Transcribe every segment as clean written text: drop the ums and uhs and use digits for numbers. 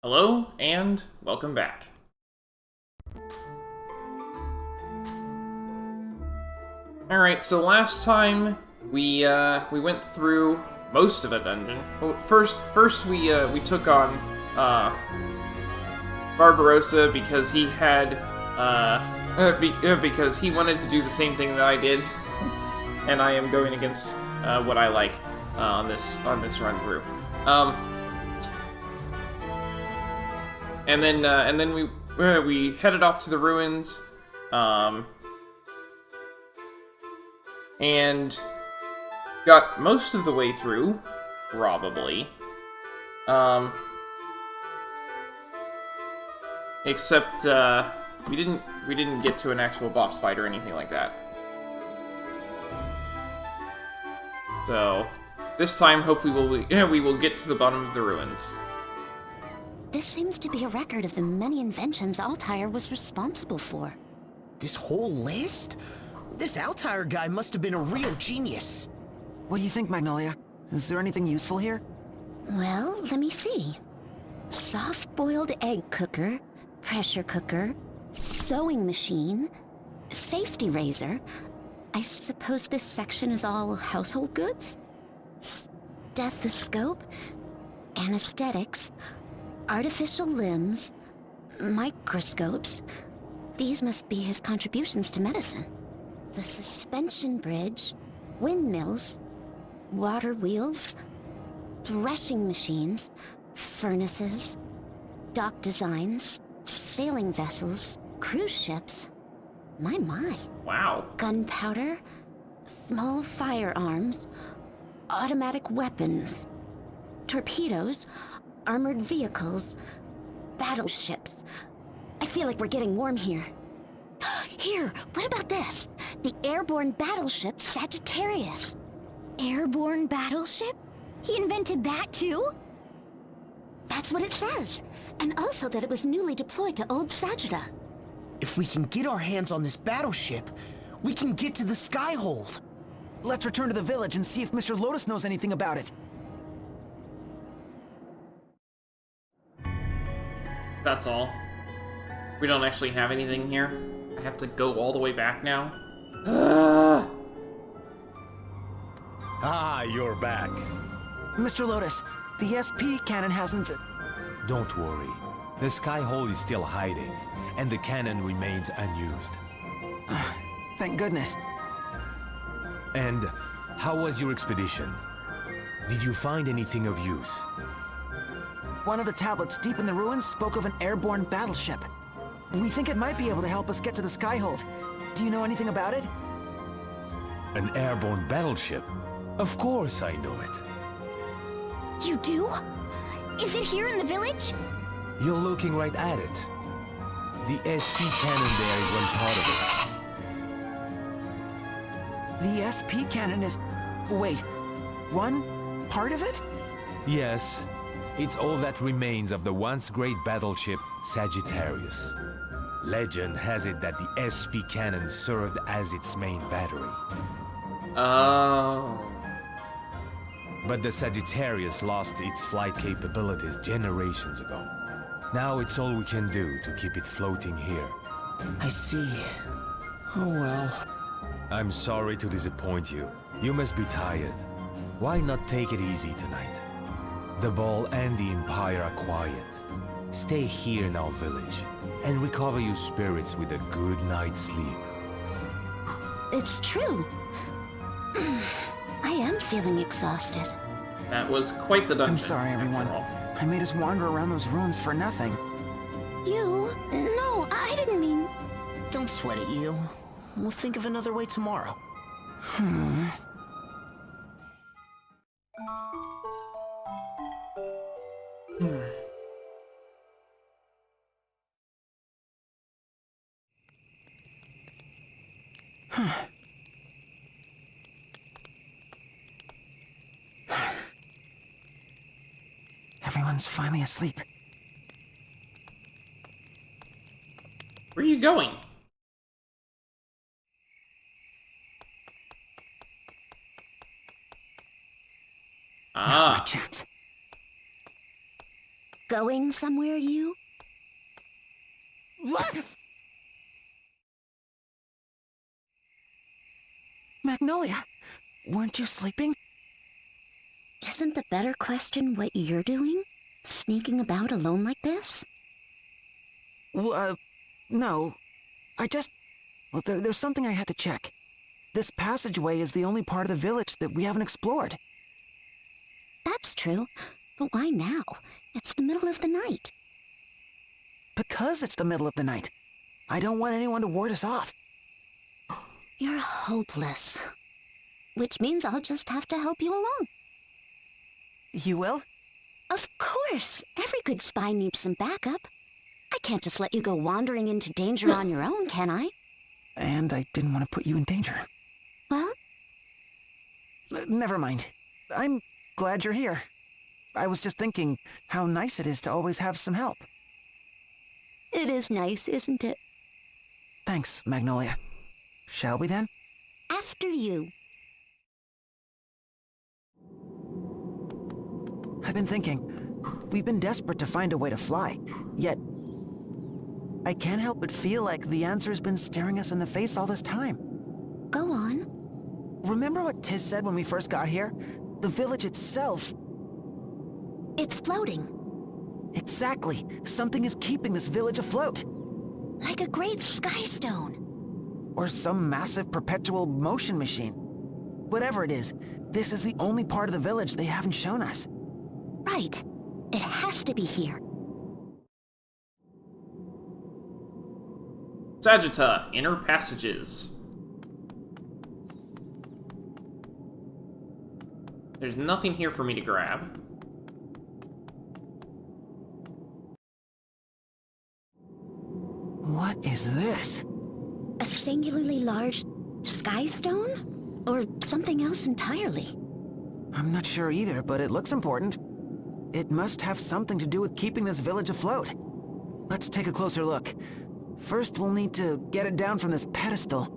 Hello, and welcome back. Alright, so last time we went through most of a dungeon. Well, first we took on Barbarossa because he had because he wanted to do the same thing that I did, and I am going against what I like on this run through. And then we headed off to the ruins, and got most of the way through, probably. Except we didn't get to an actual boss fight or anything like that. So this time, hopefully, we will get to the bottom of the ruins. This seems to be a record of the many inventions Altair was responsible for. This whole list? This Altair guy must have been a real genius. What do you think, Magnolia? Is there anything useful here? Well, let me see. Soft-boiled egg cooker, pressure cooker, sewing machine, safety razor. I suppose this section is all household goods? Stethoscope, anesthetics, artificial limbs, microscopes. These must be his contributions to medicine. The suspension bridge, windmills, water wheels, threshing machines, furnaces, dock designs, sailing vessels, cruise ships. My. Wow. Gunpowder, small firearms, automatic weapons, torpedoes, armored vehicles, battleships. I feel like we're getting warm here. Here, what about this? The airborne battleship Sagittarius. Airborne battleship? He invented that too? That's what it says. And also that it was newly deployed to Old Sagitta. If we can get our hands on this battleship, we can get to the Skyhold. Let's return to the village and see if Mr. Lotus knows anything about it. That's all. We don't actually have anything here. I have to go all the way back now. Ah, you're back. Mr. Lotus, the SP cannon hasn't... Don't worry. The Skyhole is still hiding, and the cannon remains unused. Thank goodness. And how was your expedition? Did you find anything of use? One of the tablets deep in the ruins spoke of an airborne battleship. We think it might be able to help us get to the Skyhold. Do you know anything about it? An airborne battleship? Of course I know it. You do? Is it here in the village? You're looking right at it. The SP cannon there is one part of it. The SP cannon is... Wait, one part of it? Yes, it's all that remains of the once great battleship Sagittarius. Legend has it that the SP cannon served as its main battery. Oh. But the Sagittarius lost its flight capabilities generations ago. Now it's all we can do to keep it floating here. I see. Oh well. I'm sorry to disappoint you. You must be tired. Why not take it easy tonight? The ball and the Empire are quiet. Stay here in our village and recover your spirits with a good night's sleep. It's true. I am feeling exhausted. That was quite the dungeon. I'm sorry, everyone. after all. I made us wander around those ruins for nothing. You? No, I didn't mean... Don't sweat it, you. We'll think of another way tomorrow. Everyone's finally asleep. Where are you going? Now's my Ah. chance. going somewhere, you? What? Magnolia, weren't you sleeping? Isn't the better question what you're doing? Sneaking about alone like this? No. Well, there's something I had to check. This passageway is the only part of the village that we haven't explored. That's true. But why now? It's the middle of the night. Because it's the middle of the night. I don't want anyone to ward us off. You're hopeless. Which means I'll just have to help you along. You will? Of course. Every good spy needs some backup. I can't just let you go wandering into danger on your own, can I? And I didn't want to put you in danger. Well, Never mind. I'm glad you're here. I was just thinking how nice it is to always have some help. it is nice, isn't it? Thanks, Magnolia. Shall we then? After you. I've been thinking, we've been desperate to find a way to fly, yet I can't help but feel like the answer's been staring us in the face all this time. Go on. Remember what Tiz said when we first got here? The village itself. It's floating. Exactly. Something is keeping this village afloat. Like a great sky stone. Or some massive perpetual motion machine. Whatever it is, this is the only part of the village they haven't shown us. Right. It has to be here. Sagitta, Inner Passages. There's nothing here for me to grab. What is this? A singularly large sky stone? Or something else entirely? I'm not sure either, but it looks important. It must have something to do with keeping this village afloat. Let's take a closer look. First, we'll need to get it down from this pedestal.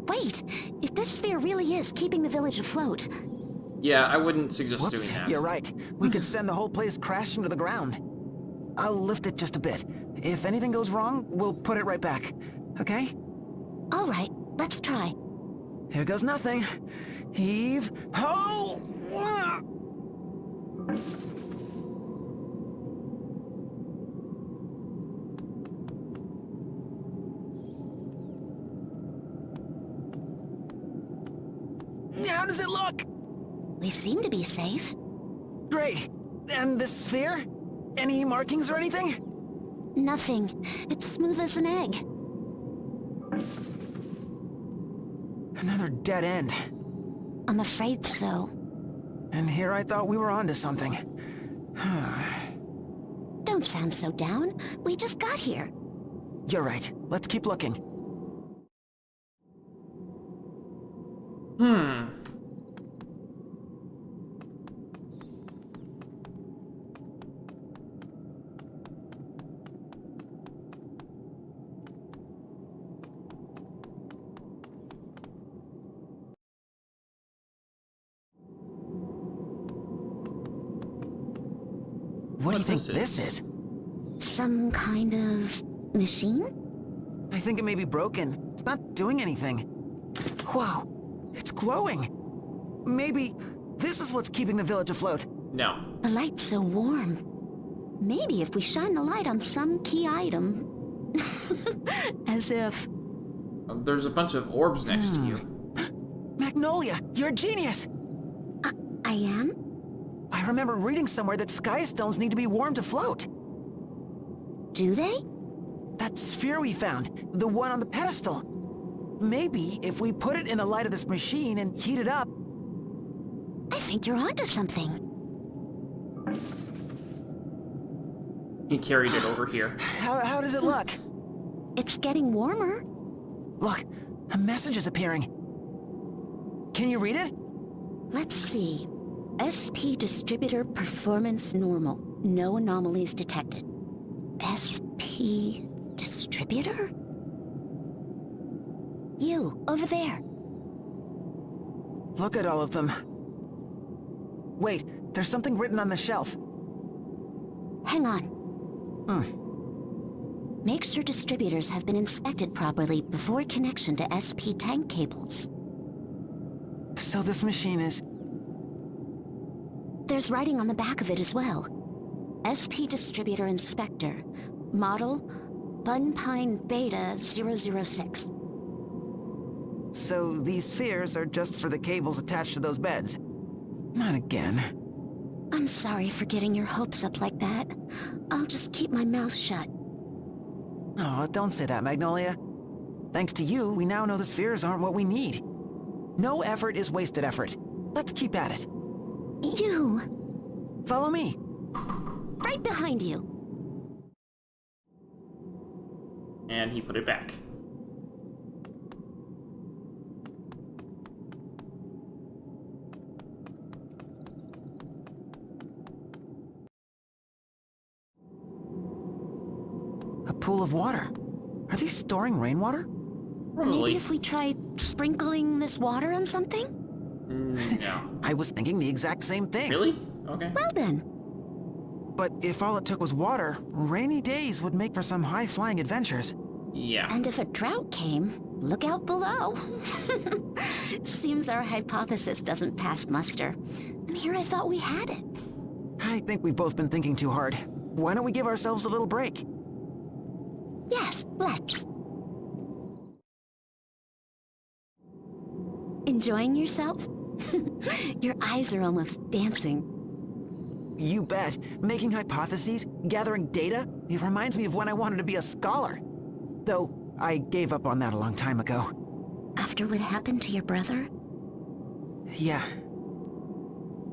Wait, if this sphere really is keeping the village afloat, Yeah, I wouldn't suggest Whoops, doing that. you're right. We could send the whole place crashing to the ground. I'll lift it just a bit. If anything goes wrong, we'll put it right back. Okay? all right, let's try. Here goes nothing. Heave. Ho! How does it look? We seem to be safe. Great. And this sphere? Any markings or anything? Nothing. It's smooth as an egg. Another dead end. I'm afraid so. And here I thought we were onto something. Don't sound so down. We just got here. You're right. Let's keep looking. What do you think this is? Some kind of machine? I think it may be broken. It's not doing anything. Wow, it's glowing. Maybe this is what's keeping the village afloat. No. The light's so warm. Maybe if we shine the light on some key item. As if... There's a bunch of orbs next to you. Magnolia, you're a genius! I am? I remember reading somewhere that sky stones need to be warm to float. Do they? That sphere we found, the one on the pedestal. Maybe if we put it in the light of this machine and heat it up... I think you're onto something. He carried it over here. How does it look? It's getting warmer. Look, a message is appearing. Can you read it? Let's see. SP distributor performance normal. No anomalies detected. SP distributor? You, over there. Look at all of them. Wait, there's something written on the shelf. hang on. Make sure distributors have been inspected properly before connection to SP tank cables. So this machine is... There's writing on the back of it as well. SP Distributor Inspector. Model, Bunpine Beta 006. So these spheres are just for the cables attached to those beds? Not again. I'm sorry for getting your hopes up like that. I'll just keep my mouth shut. Oh, don't say that, Magnolia. Thanks to you, we now know the spheres aren't what we need. No effort is wasted effort. Let's keep at it. You! Follow me. Right behind you! And he put it back. A pool of water. Are these storing rainwater? Probably. Maybe if we tried sprinkling this water on something? No. I was thinking the exact same thing. Really? Okay. Well then. But if all it took was water, rainy days would make for some high-flying adventures. Yeah. And if a drought came, look out below. Seems our hypothesis doesn't pass muster. And here I thought we had it. I think we've both been thinking too hard. Why don't we give ourselves a little break? Yes, let's. Enjoying yourself? Your eyes are almost dancing. You bet. Making hypotheses, gathering data, it reminds me of when I wanted to be a scholar. Though, I gave up on that a long time ago. After what happened to your brother? Yeah.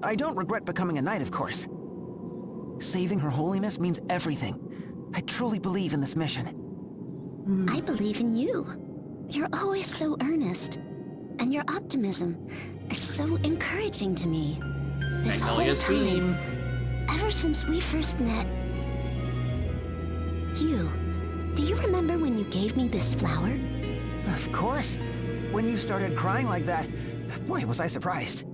I don't regret becoming a knight, of course. Saving Her Holiness means everything. I truly believe in this mission. I believe in you. You're always so earnest. And your optimism, it's so encouraging to me. This Magnolia's whole time, theme. ever since we first met. Do you remember when you gave me this flower? Of course. When you started crying like that, boy, was I surprised.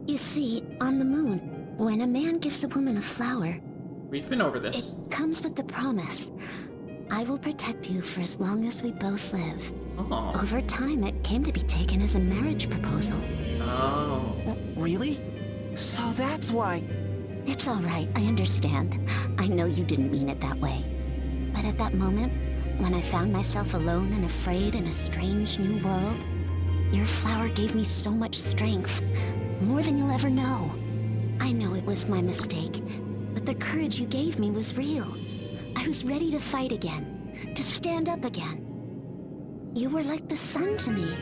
You see, on the moon, when a man gives a woman a flower, We've been over this. it comes with the promise. I will protect you for as long as we both live. Oh. Over time, it came to be taken as a marriage proposal. Oh. Really? So that's why... It's all right, I understand. I know you didn't mean it that way. But at that moment, when I found myself alone and afraid in a strange new world, your flower gave me so much strength. More than you'll ever know. I know it was my mistake, but the courage you gave me was real. I was ready to fight again, to stand up again. You were like the sun to me,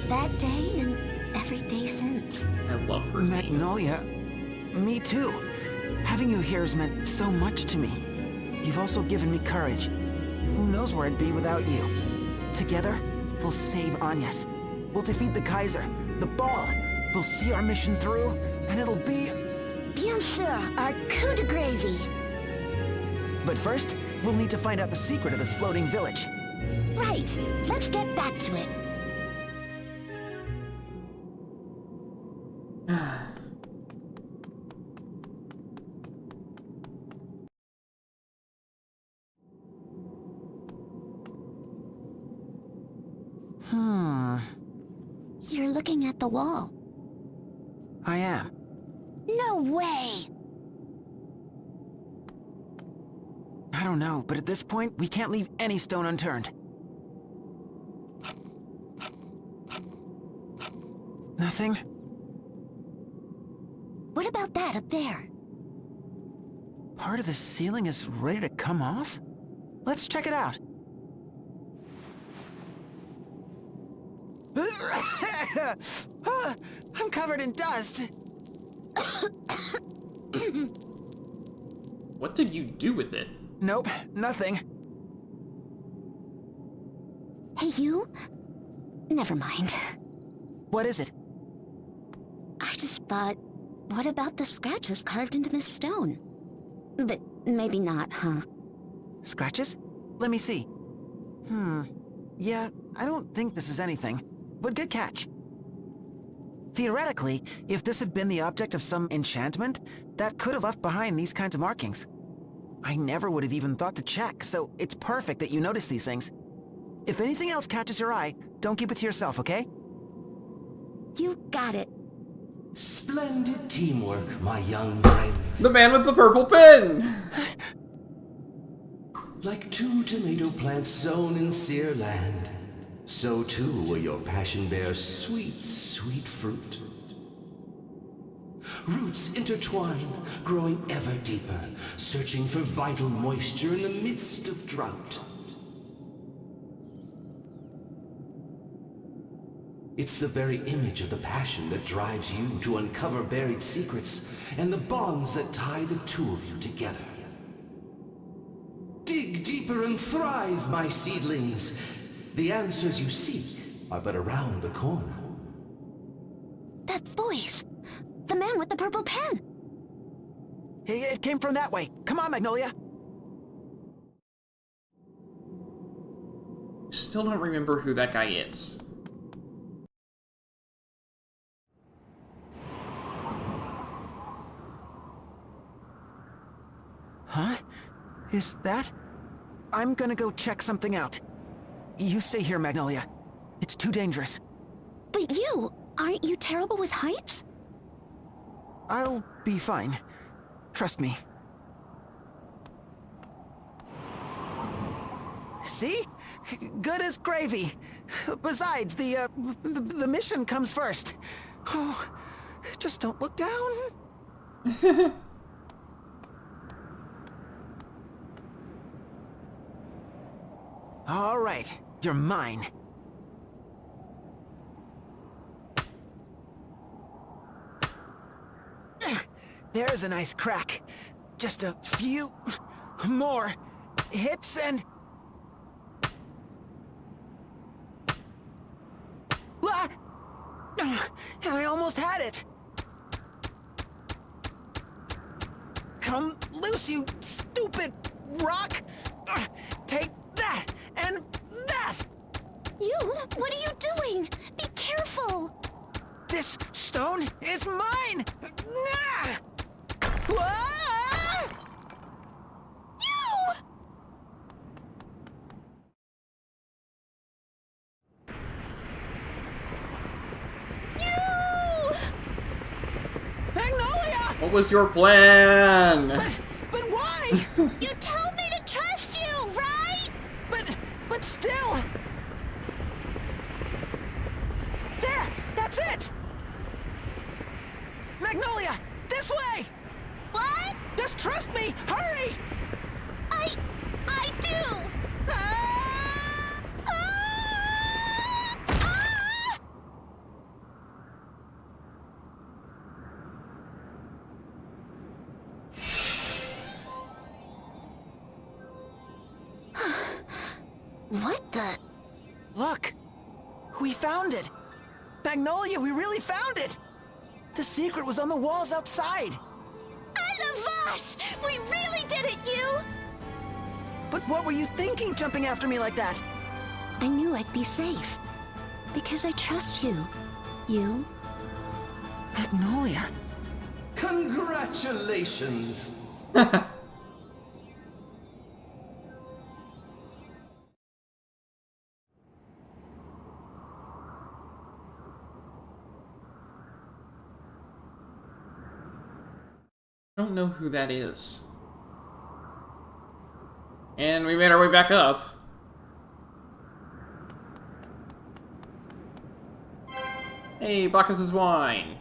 that day and every day since. I love her theme. Magnolia, me too. Having you here has meant so much to me. You've also given me courage. Who knows where I'd be without you? Together, we'll save Agnes. We'll defeat the Kaiser, the Ball. We'll see our mission through, and it'll be... Bien sûr, our coup de gravy. But first, we'll need to find out the secret of this floating village. Right, let's get back to it. You're looking at the wall. I am. No way! I don't know, but at this point, we can't leave any stone unturned. Nothing? What about that up there? Part of the ceiling is ready to come off? Let's check it out. I'm covered in dust. What did you do with it? Nope, nothing. Hey, you? Never mind. What is it? I just thought, what about the scratches carved into this stone? But maybe not, huh? Scratches? Let me see. Yeah, I don't think this is anything. But good catch. Theoretically, if this had been the object of some enchantment, that could have left behind these kinds of markings. I never would have even thought to check, so it's perfect that you notice these things. If anything else catches your eye, don't keep it to yourself, okay? You got it. Splendid teamwork, my young friends. The man with the purple pen! Like 2 tomato plants sown in sere land, so too will your passion bear sweet, sweet fruit. Roots intertwine, growing ever deeper, searching for vital moisture in the midst of drought. It's the very image of the passion that drives you to uncover buried secrets and the bonds that tie the two of you together. Dig deeper and thrive, my seedlings. The answers you seek are but around the corner. That voice. The man with the purple pen. Hey, it came from that way. Come on, Magnolia. Still don't remember who that guy is. Huh? Is that? I'm gonna go check something out. You stay here, Magnolia. It's too dangerous. But you, aren't you terrible with heights? I'll be fine. Trust me. See? Good as gravy. Besides, the mission comes first. Oh, just don't look down. All right, you're mine. There's a nice crack. Just a few more hits and... Ah! And I almost had it. Come loose, you stupid rock! Take that and that! You? What are you doing? Be careful! This stone is mine! Ah! Ah! You! You! Magnolia! What was your plan? But why? You told me to trust you, right? But still... There! That's it! Magnolia! This way! What? Just trust me! Hurry! I do! Ah! What the? Look! We found it! Magnolia, we really found it! The secret was on the walls outside! Alavash! We really did it, you! But what were you thinking jumping after me like that? I knew I'd be safe. Because I trust you. You? Magnolia? Congratulations! I don't know who that is. And we made our way back up. Hey, Bacchus's wine.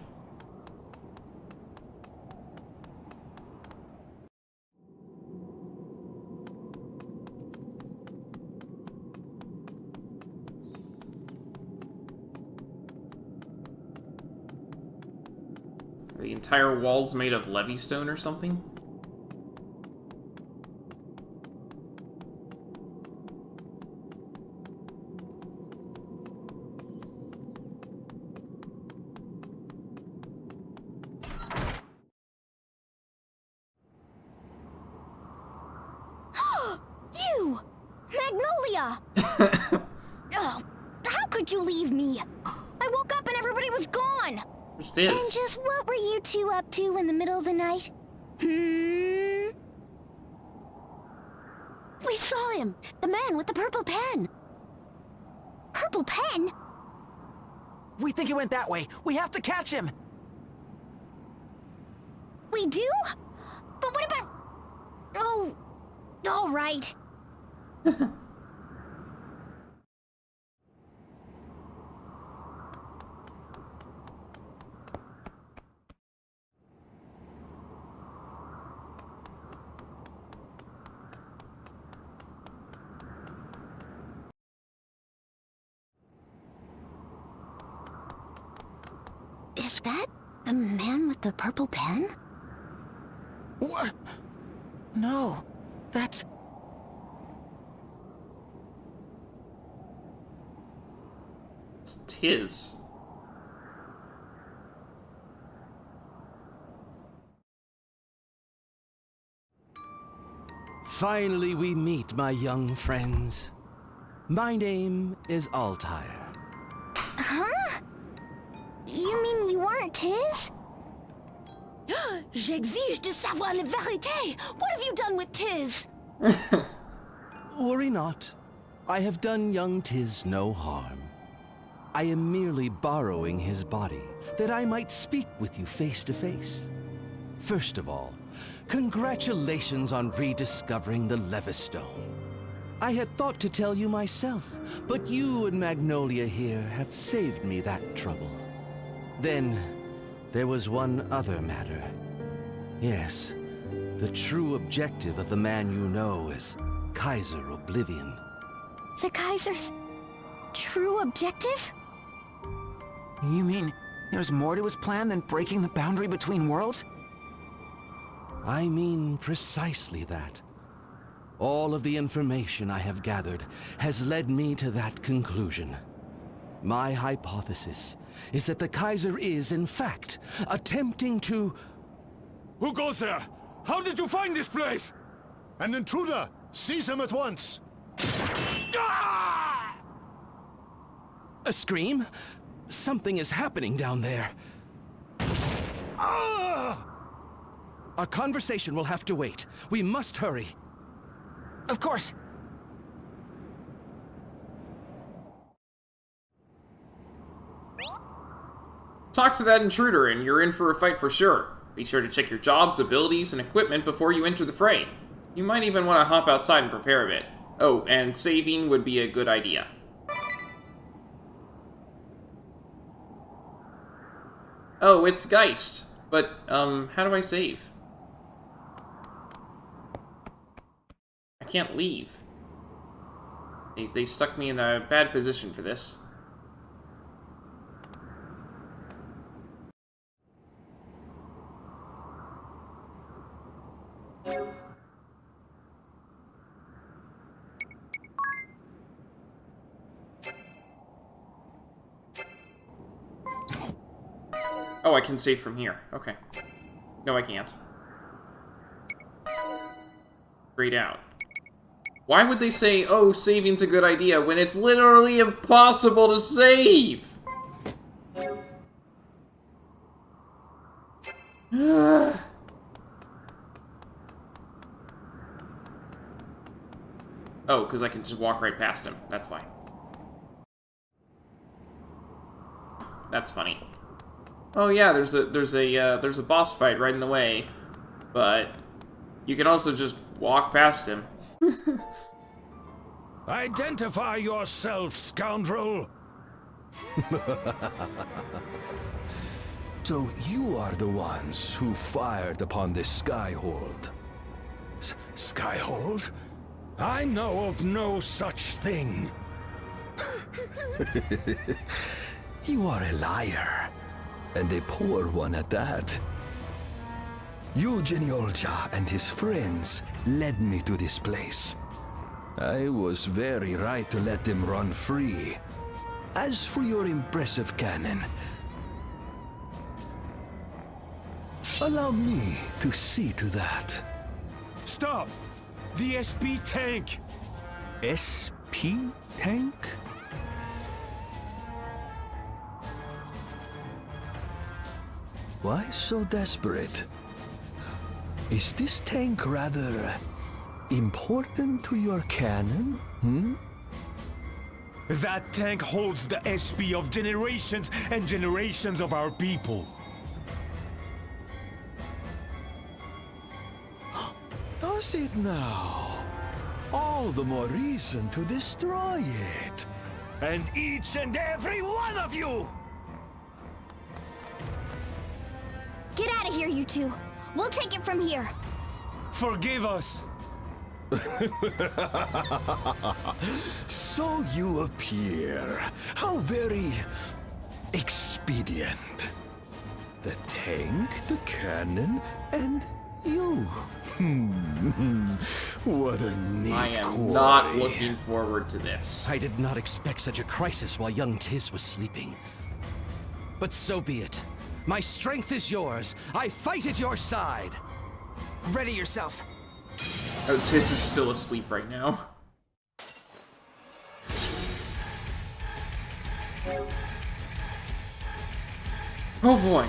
Are the entire wall's made of levystone or something? You! Magnolia! Oh, how could you leave me? I woke up and everybody was gone! Which And is. just what were you two up to in the middle of the night? Hmm? We saw him! The man with the purple pen! Purple pen? We think he went that way. We have to catch him. We do? But what about... Oh... all right. Is that the man with the purple pen? What? No, that's... It's Tiz. Finally we meet, my young friends. My name is Altair. Huh? You mean you aren't Tiz? J'exige de savoir la vérité! What have you done with Tiz? Worry not. I have done young Tiz no harm. I am merely borrowing his body, that I might speak with you face to face. First of all, congratulations on rediscovering the Levistone. I had thought to tell you myself, but you and Magnolia here have saved me that trouble. Then, there was one other matter. Yes, the true objective of the man you know is Kaiser Oblivion. The Kaiser's... true objective? You mean there's more to his plan than breaking the boundary between worlds? I mean precisely that. All of the information I have gathered has led me to that conclusion. My hypothesis is that the Kaiser is, in fact, attempting to... Who goes there? How did you find this place? An intruder! Seize him at once! Ah! A scream? Something is happening down there. Ah! Our conversation will have to wait. We must hurry. Of course. Talk to that intruder and you're in for a fight for sure. Be sure to check your jobs, abilities, and equipment before you enter the fray. You might even want to hop outside and prepare a bit. Oh, and saving would be a good idea. Oh, it's Geist. But, how do I save? I can't leave. They stuck me in a bad position for this. Oh, I can save from here. Okay. No, I can't. Straight out. Why would they say, oh, saving's a good idea, when it's literally impossible to save? Oh, because I can just walk right past him. That's why. That's funny. Oh yeah, there's a boss fight right in the way, but you can also just walk past him. Identify yourself, scoundrel! So you are the ones who fired upon this Skyhold. Skyhold? I know of no such thing. You are a liar, and a poor one at that. Eugene Olja and his friends led me to this place. I was very right to let them run free. As for your impressive cannon, allow me to see to that. Stop! The SP tank! SP tank? Why so desperate? Is this tank rather important to your canon? Hmm? That tank holds the SP of generations and generations of our people. Does it now? All the more reason to destroy it. And each and every one of you! Get out of here, you two. We'll take it from here. Forgive us. So you appear. How very expedient. The tank, the cannon, and you. What a neat I am quarry. not looking forward to this. I did not expect such a crisis while young Tiz was sleeping. But so be it. My strength is yours. I fight at your side. Ready yourself. Oh, Tiz is still asleep right now. Oh boy.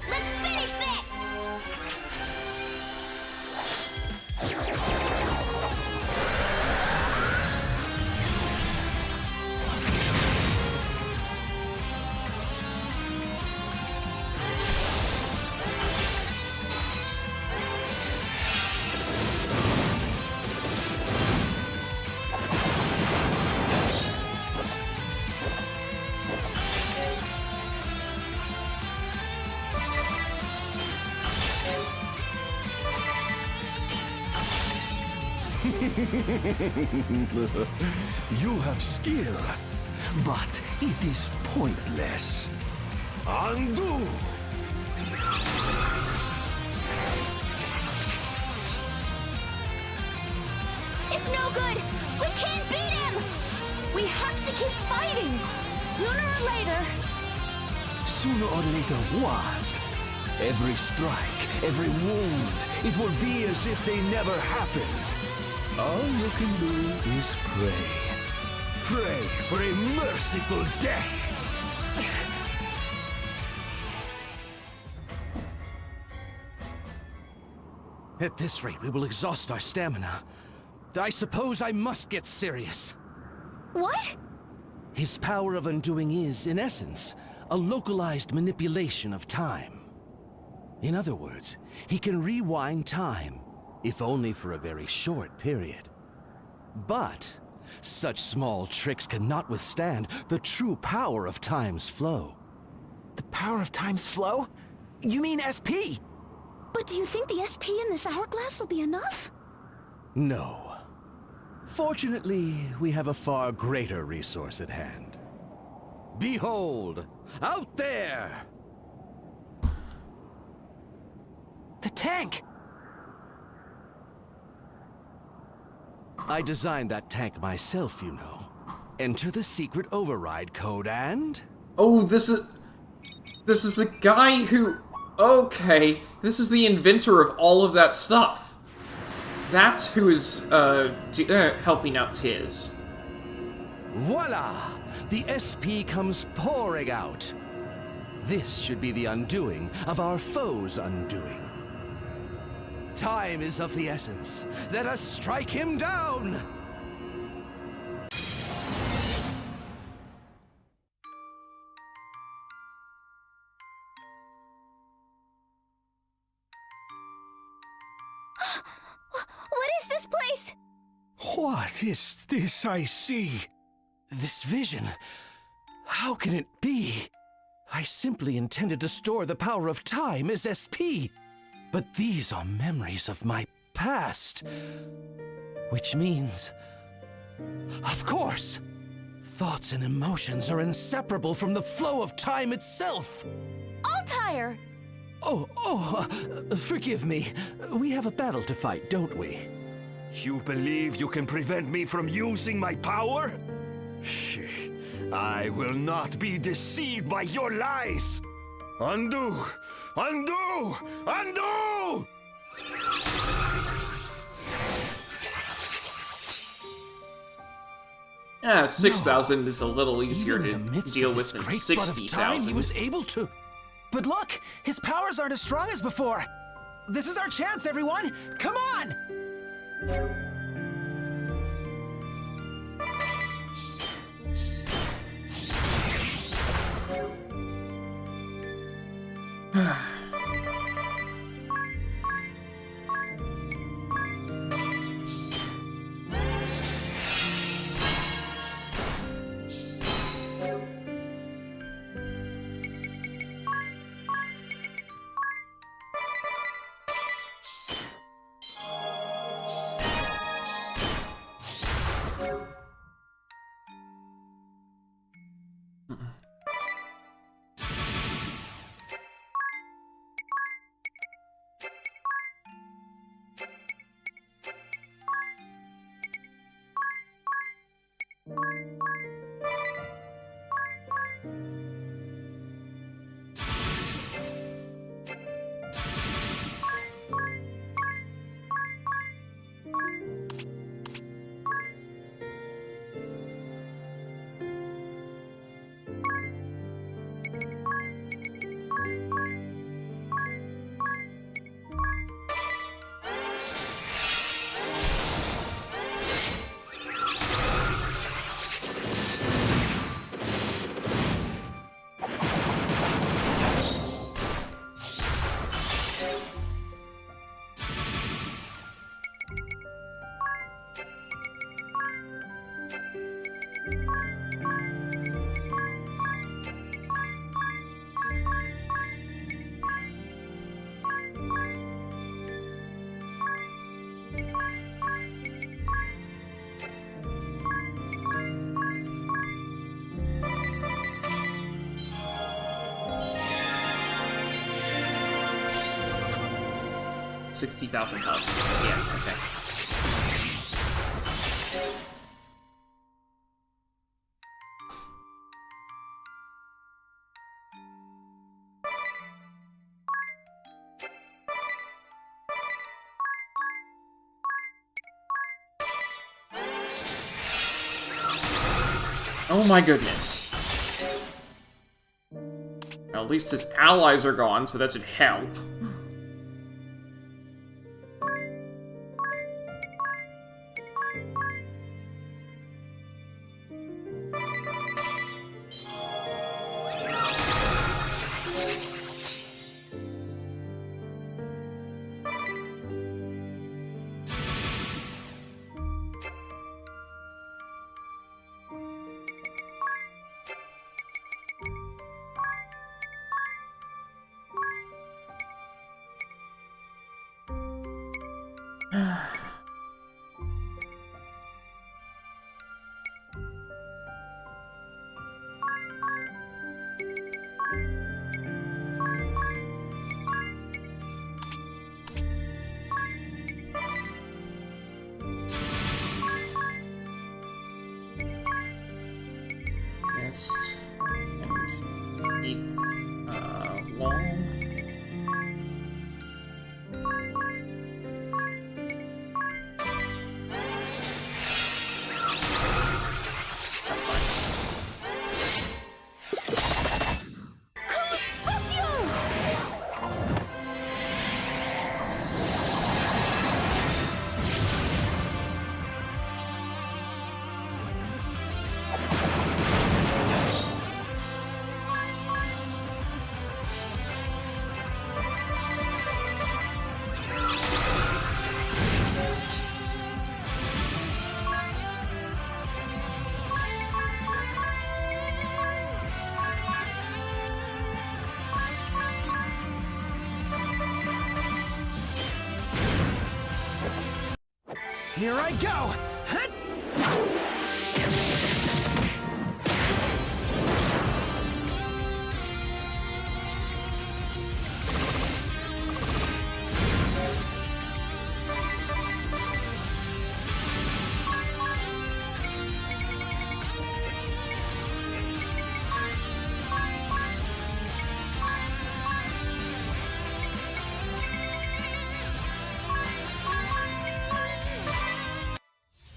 Let's finish this! You have skill, but it is pointless. Undo! It's no good! We can't beat him! We have to keep fighting! Sooner or later... Sooner or later what? Every strike, every wound, it will be as if they never happened. All you can do is pray. Pray for a merciful death. At this rate, we will exhaust our stamina. I suppose I must get serious. What? His power of undoing is, in essence, a localized manipulation of time. In other words, he can rewind time, if only for a very short period. But such small tricks cannot withstand the true power of time's flow. The power of time's flow? You mean SP? But do you think the SP in this hourglass will be enough? No. Fortunately, we have a far greater resource at hand. Behold! Out there! tank! I designed that tank myself, you know. Enter the secret override code and... Oh, this is the guy who... Okay, this is the inventor of all of that stuff. That's who is, helping out Tiz. Voila! The SP comes pouring out. This should be the undoing of our foe's undoing. Time is of the essence. Let us strike him down! What is this place? What is this I see? This vision... How can it be? I simply intended to store the power of time as SP. But these are memories of my past. Which means... Of course! Thoughts and emotions are inseparable from the flow of time itself! Altair! Forgive me. We have a battle to fight, don't we? You believe you can prevent me from using my power? Shh. I will not be deceived by your lies! Undo! Undo! Undo! Yeah, 6,000 is a little easier Even to in the midst deal of with this than great flood of time, he 60,000. was able to... But look! His powers aren't as strong as before! This is our chance, everyone! Come on! $60,000. Yeah, okay. Oh my goodness. Well, at least his allies are gone, so that should help. Here I go! Hut!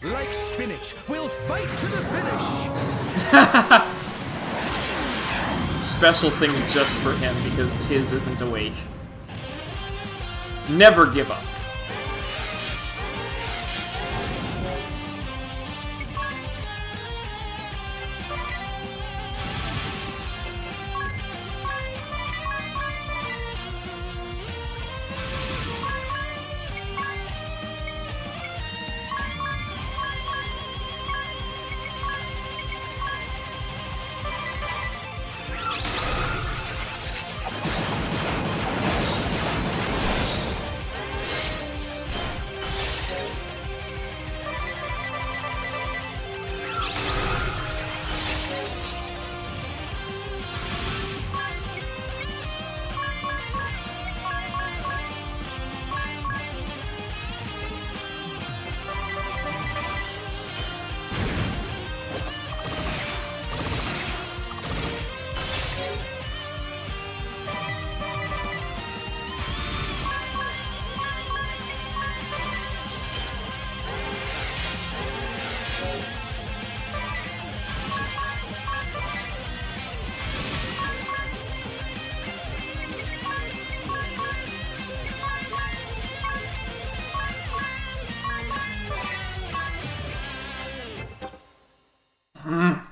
Like spinach, we'll fight to the finish! Special thing just for him because Tiz isn't awake. Never give up.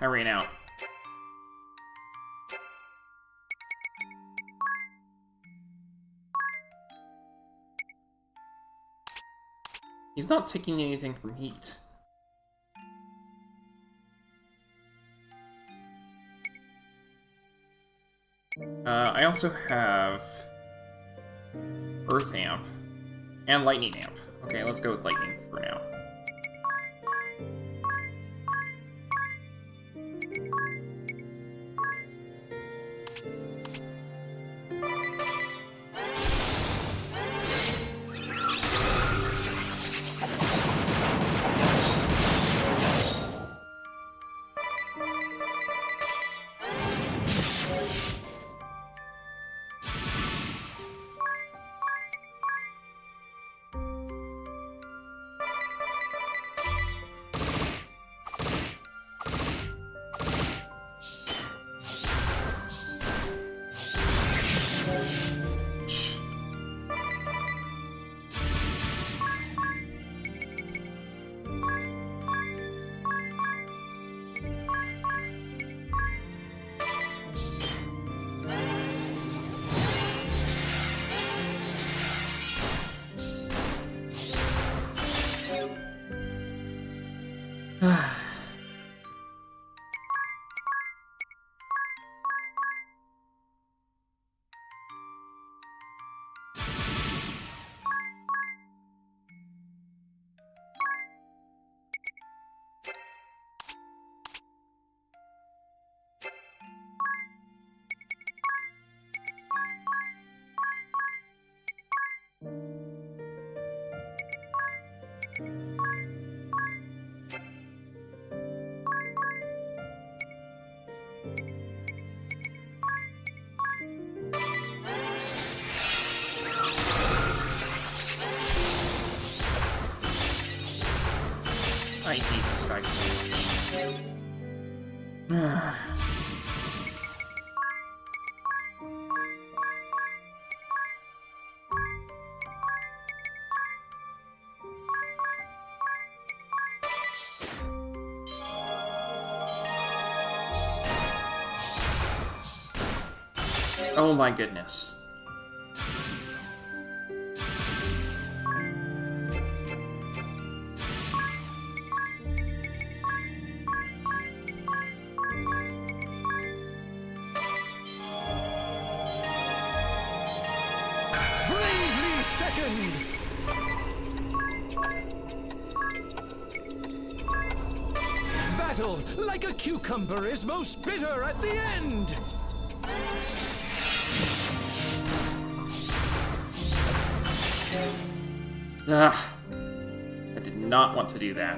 I ran out. He's not taking anything from heat. I also have Earth Amp and Lightning Amp. Okay, let's go with Lightning for now. I hate this guy so much. Oh my goodness. battle, like a cucumber, is most bitter at the end! Ah, I did not want to do that.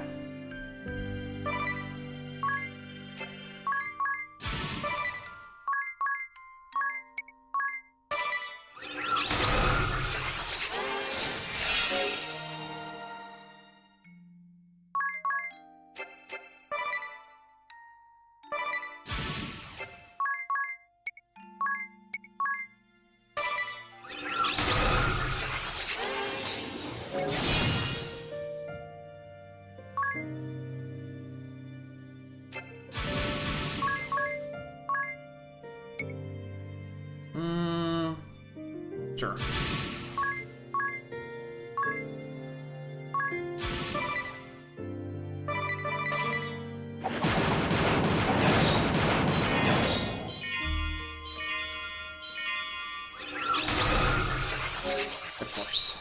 Sure. Of course.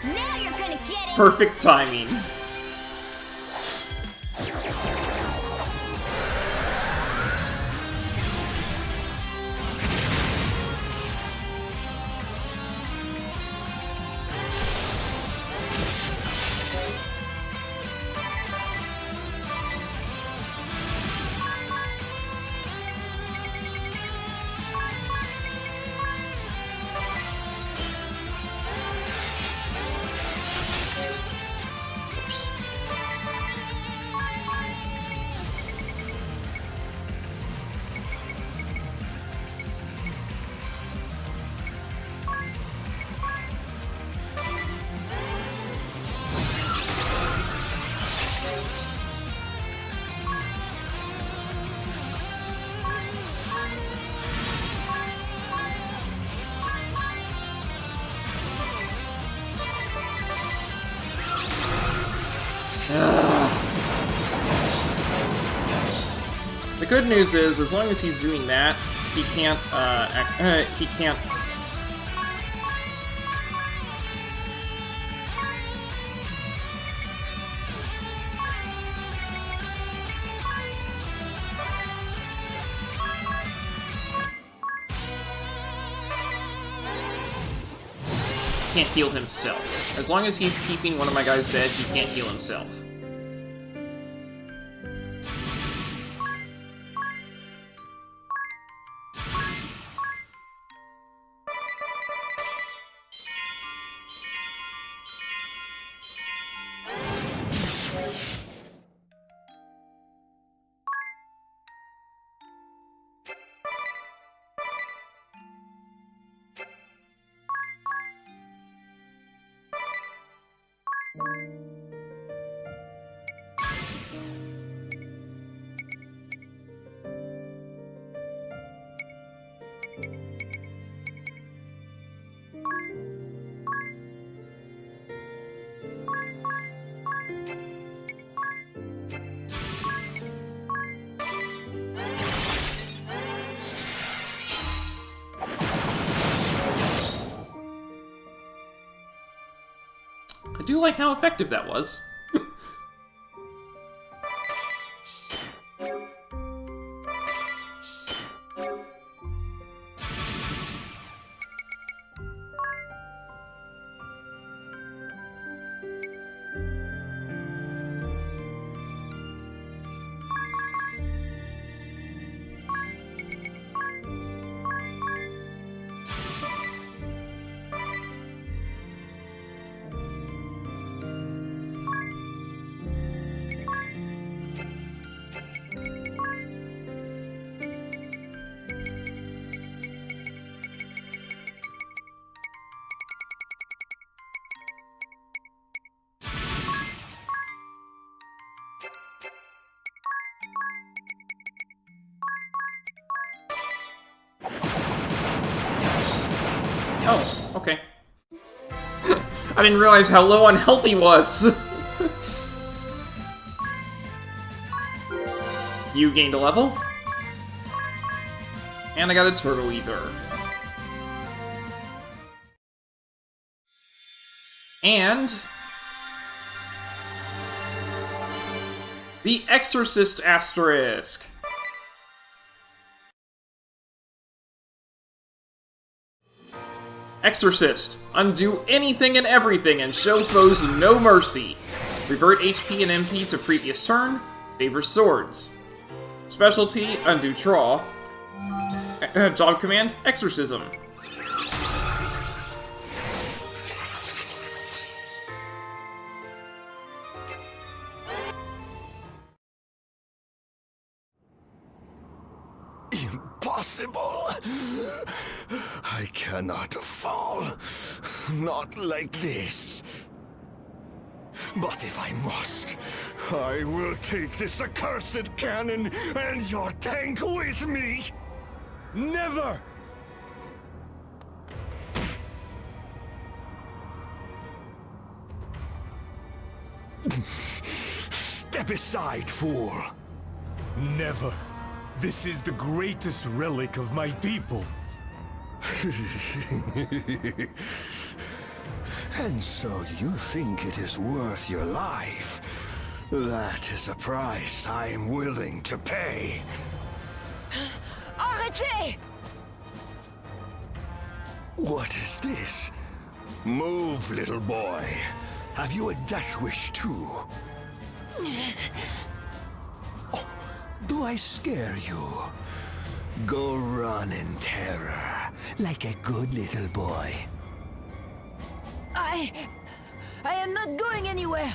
Now you're gonna get it! Perfect timing. The good news is, as long as he's doing that, he can't, he can't... can't heal himself. As long as he's keeping one of my guys dead, he can't heal himself. I do like how effective that was. Oh, okay. I didn't realize how low on health he was. You gained a level. And I got a turtle ether. And the Exorcist asterisk. Exorcist. Undo anything and everything and show foes no mercy. Revert HP and MP to previous turn. Favor swords. Specialty, undo draw. Job command, exorcism. Impossible! I cannot fall. Not like this. But if I must, I will take this accursed cannon and your tank with me! Never! Step aside, fool! Never. This is the greatest relic of my people. And so you think it is worth your life? That is a price I am willing to pay. Arrêtez! What is this? Move, little boy. Have you a death wish too? Oh, do I scare you? Go run in terror, like a good little boy. I am not going anywhere.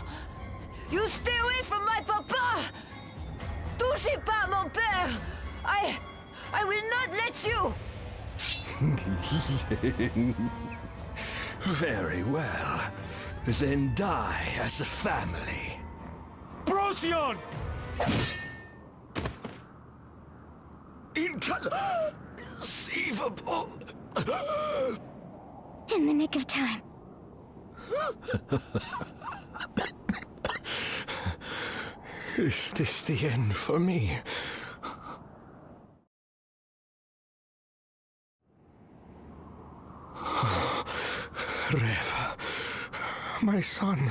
You stay away from my papa. Touchez pas mon père. I will not let you. Very well. Then die as a family. Procyon! Inconceivable! In the nick of time. Is this the end for me? Rev, my son,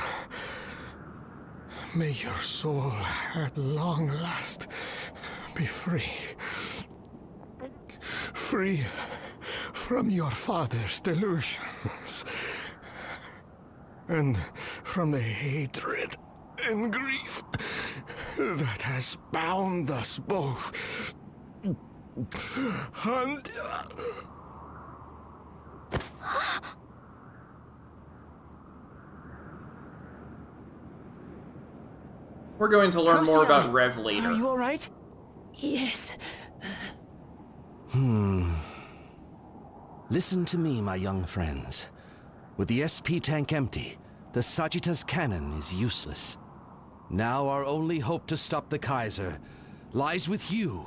may your soul at long last be free. Free from your father's delusions. And from the hatred and grief that has bound us both. And... We're going to learn more about Rev later. Are you all right? Yes. Listen to me, my young friends. With the SP tank empty, the Sagittas cannon is useless. Now our only hope to stop the Kaiser lies with you,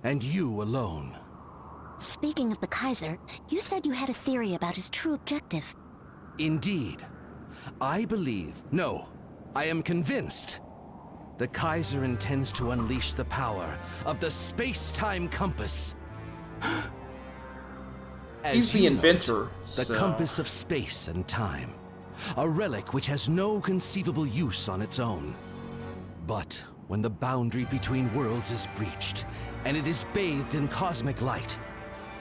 and you alone. Speaking of the Kaiser, you said you had a theory about his true objective. Indeed. I believe, no, I am convinced. The Kaiser intends to unleash the power of the space-time compass. He's the inventor, the compass of space and time. A relic which has no conceivable use on its own. But when the boundary between worlds is breached, and it is bathed in cosmic light,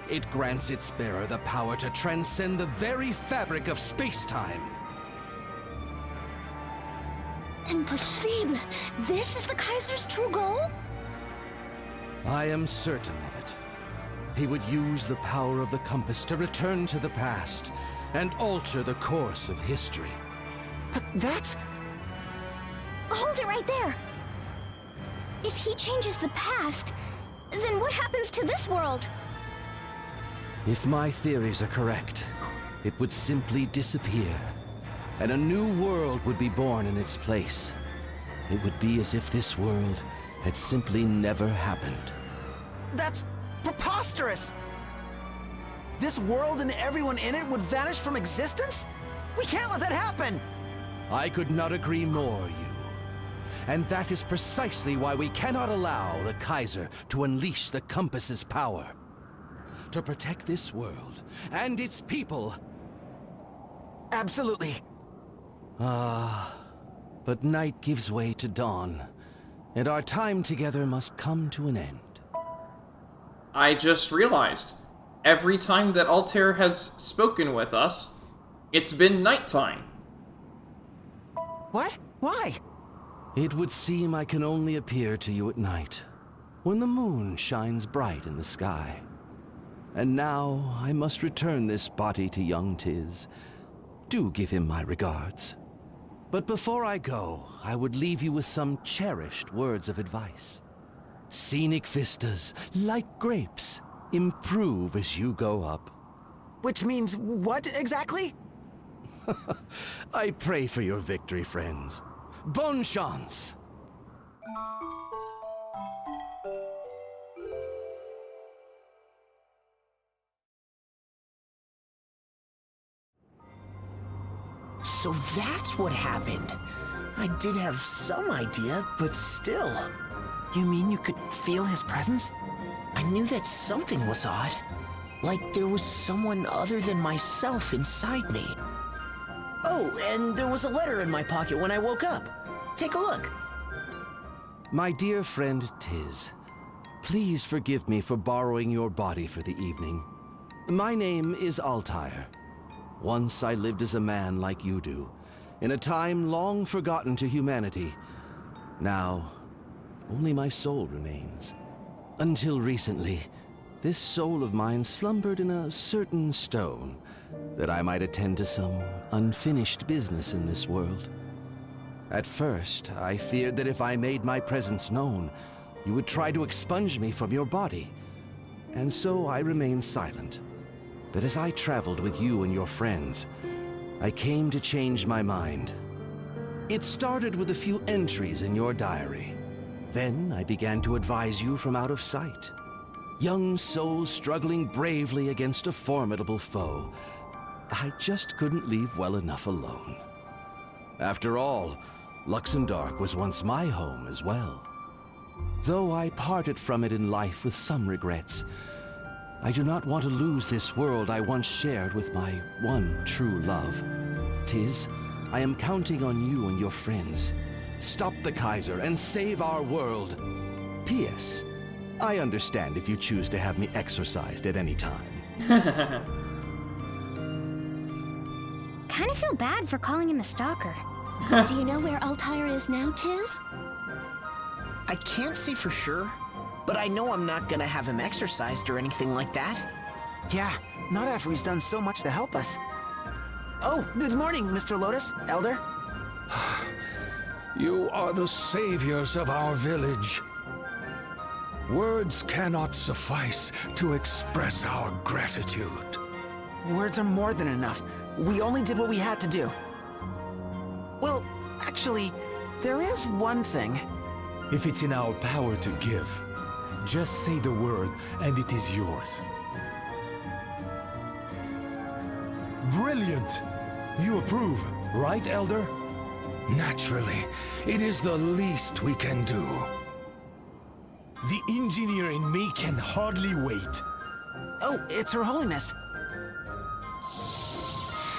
it grants its bearer the power to transcend the very fabric of space-time. Impossible! This is the Kaiser's true goal? I am certain of it. He would use the power of the compass to return to the past and alter the course of history. But that's... Hold it right there. If he changes the past, then what happens to this world? If my theories are correct, it would simply disappear, and a new world would be born in its place. It would be as if this world had simply never happened. That's preposterous! This world and everyone in it would vanish from existence? We can't let that happen! I could not agree more, you. And that is precisely why we cannot allow the Kaiser to unleash the Compass's power. To protect this world and its people. Absolutely. But night gives way to dawn, and our time together must come to an end. I just realized, every time that Altair has spoken with us, it's been nighttime. What? Why? It would seem I can only appear to you at night, when the moon shines bright in the sky. And now I must return this body to young Tiz. Do give him my regards. But before I go, I would leave you with some cherished words of advice. Scenic vistas, like grapes, improve as you go up. Which means what exactly? I pray for your victory, friends. Bonne chance! So that's what happened. I did have some idea, but still. You mean you could feel his presence? I knew that something was odd. Like there was someone other than myself inside me. Oh, and there was a letter in my pocket when I woke up. Take a look. My dear friend Tiz, please forgive me for borrowing your body for the evening. My name is Altair. Once I lived as a man like you do, in a time long forgotten to humanity. Now, only my soul remains. Until recently, this soul of mine slumbered in a certain stone, that I might attend to some unfinished business in this world. At first, I feared that if I made my presence known, you would try to expunge me from your body. And so I remained silent. But as I traveled with you and your friends, I came to change my mind. It started with a few entries in your diary. Then I began to advise you from out of sight. Young souls struggling bravely against a formidable foe. I just couldn't leave well enough alone. After all, Luxembourg was once my home as well. Though I parted from it in life with some regrets, I do not want to lose this world I once shared with my one true love. Tiz, I am counting on you and your friends. Stop the Kaiser and save our world. P.S. I understand if you choose to have me exorcised at any time. Kinda feel bad for calling him a stalker. Do you know where Altair is now, Tiz? I can't say for sure, but I know I'm not gonna have him exercised or anything like that. Yeah, not after he's done so much to help us. Oh, good morning, Mr. Lotus, Elder. You are the saviors of our village. Words cannot suffice to express our gratitude. Words are more than enough. We only did what we had to do. Well, actually, there is one thing. If it's in our power to give, just say the word and it is yours. Brilliant! You approve, right, Elder? Naturally, it is the least we can do. The engineer in me can hardly wait. Oh, it's Her Holiness.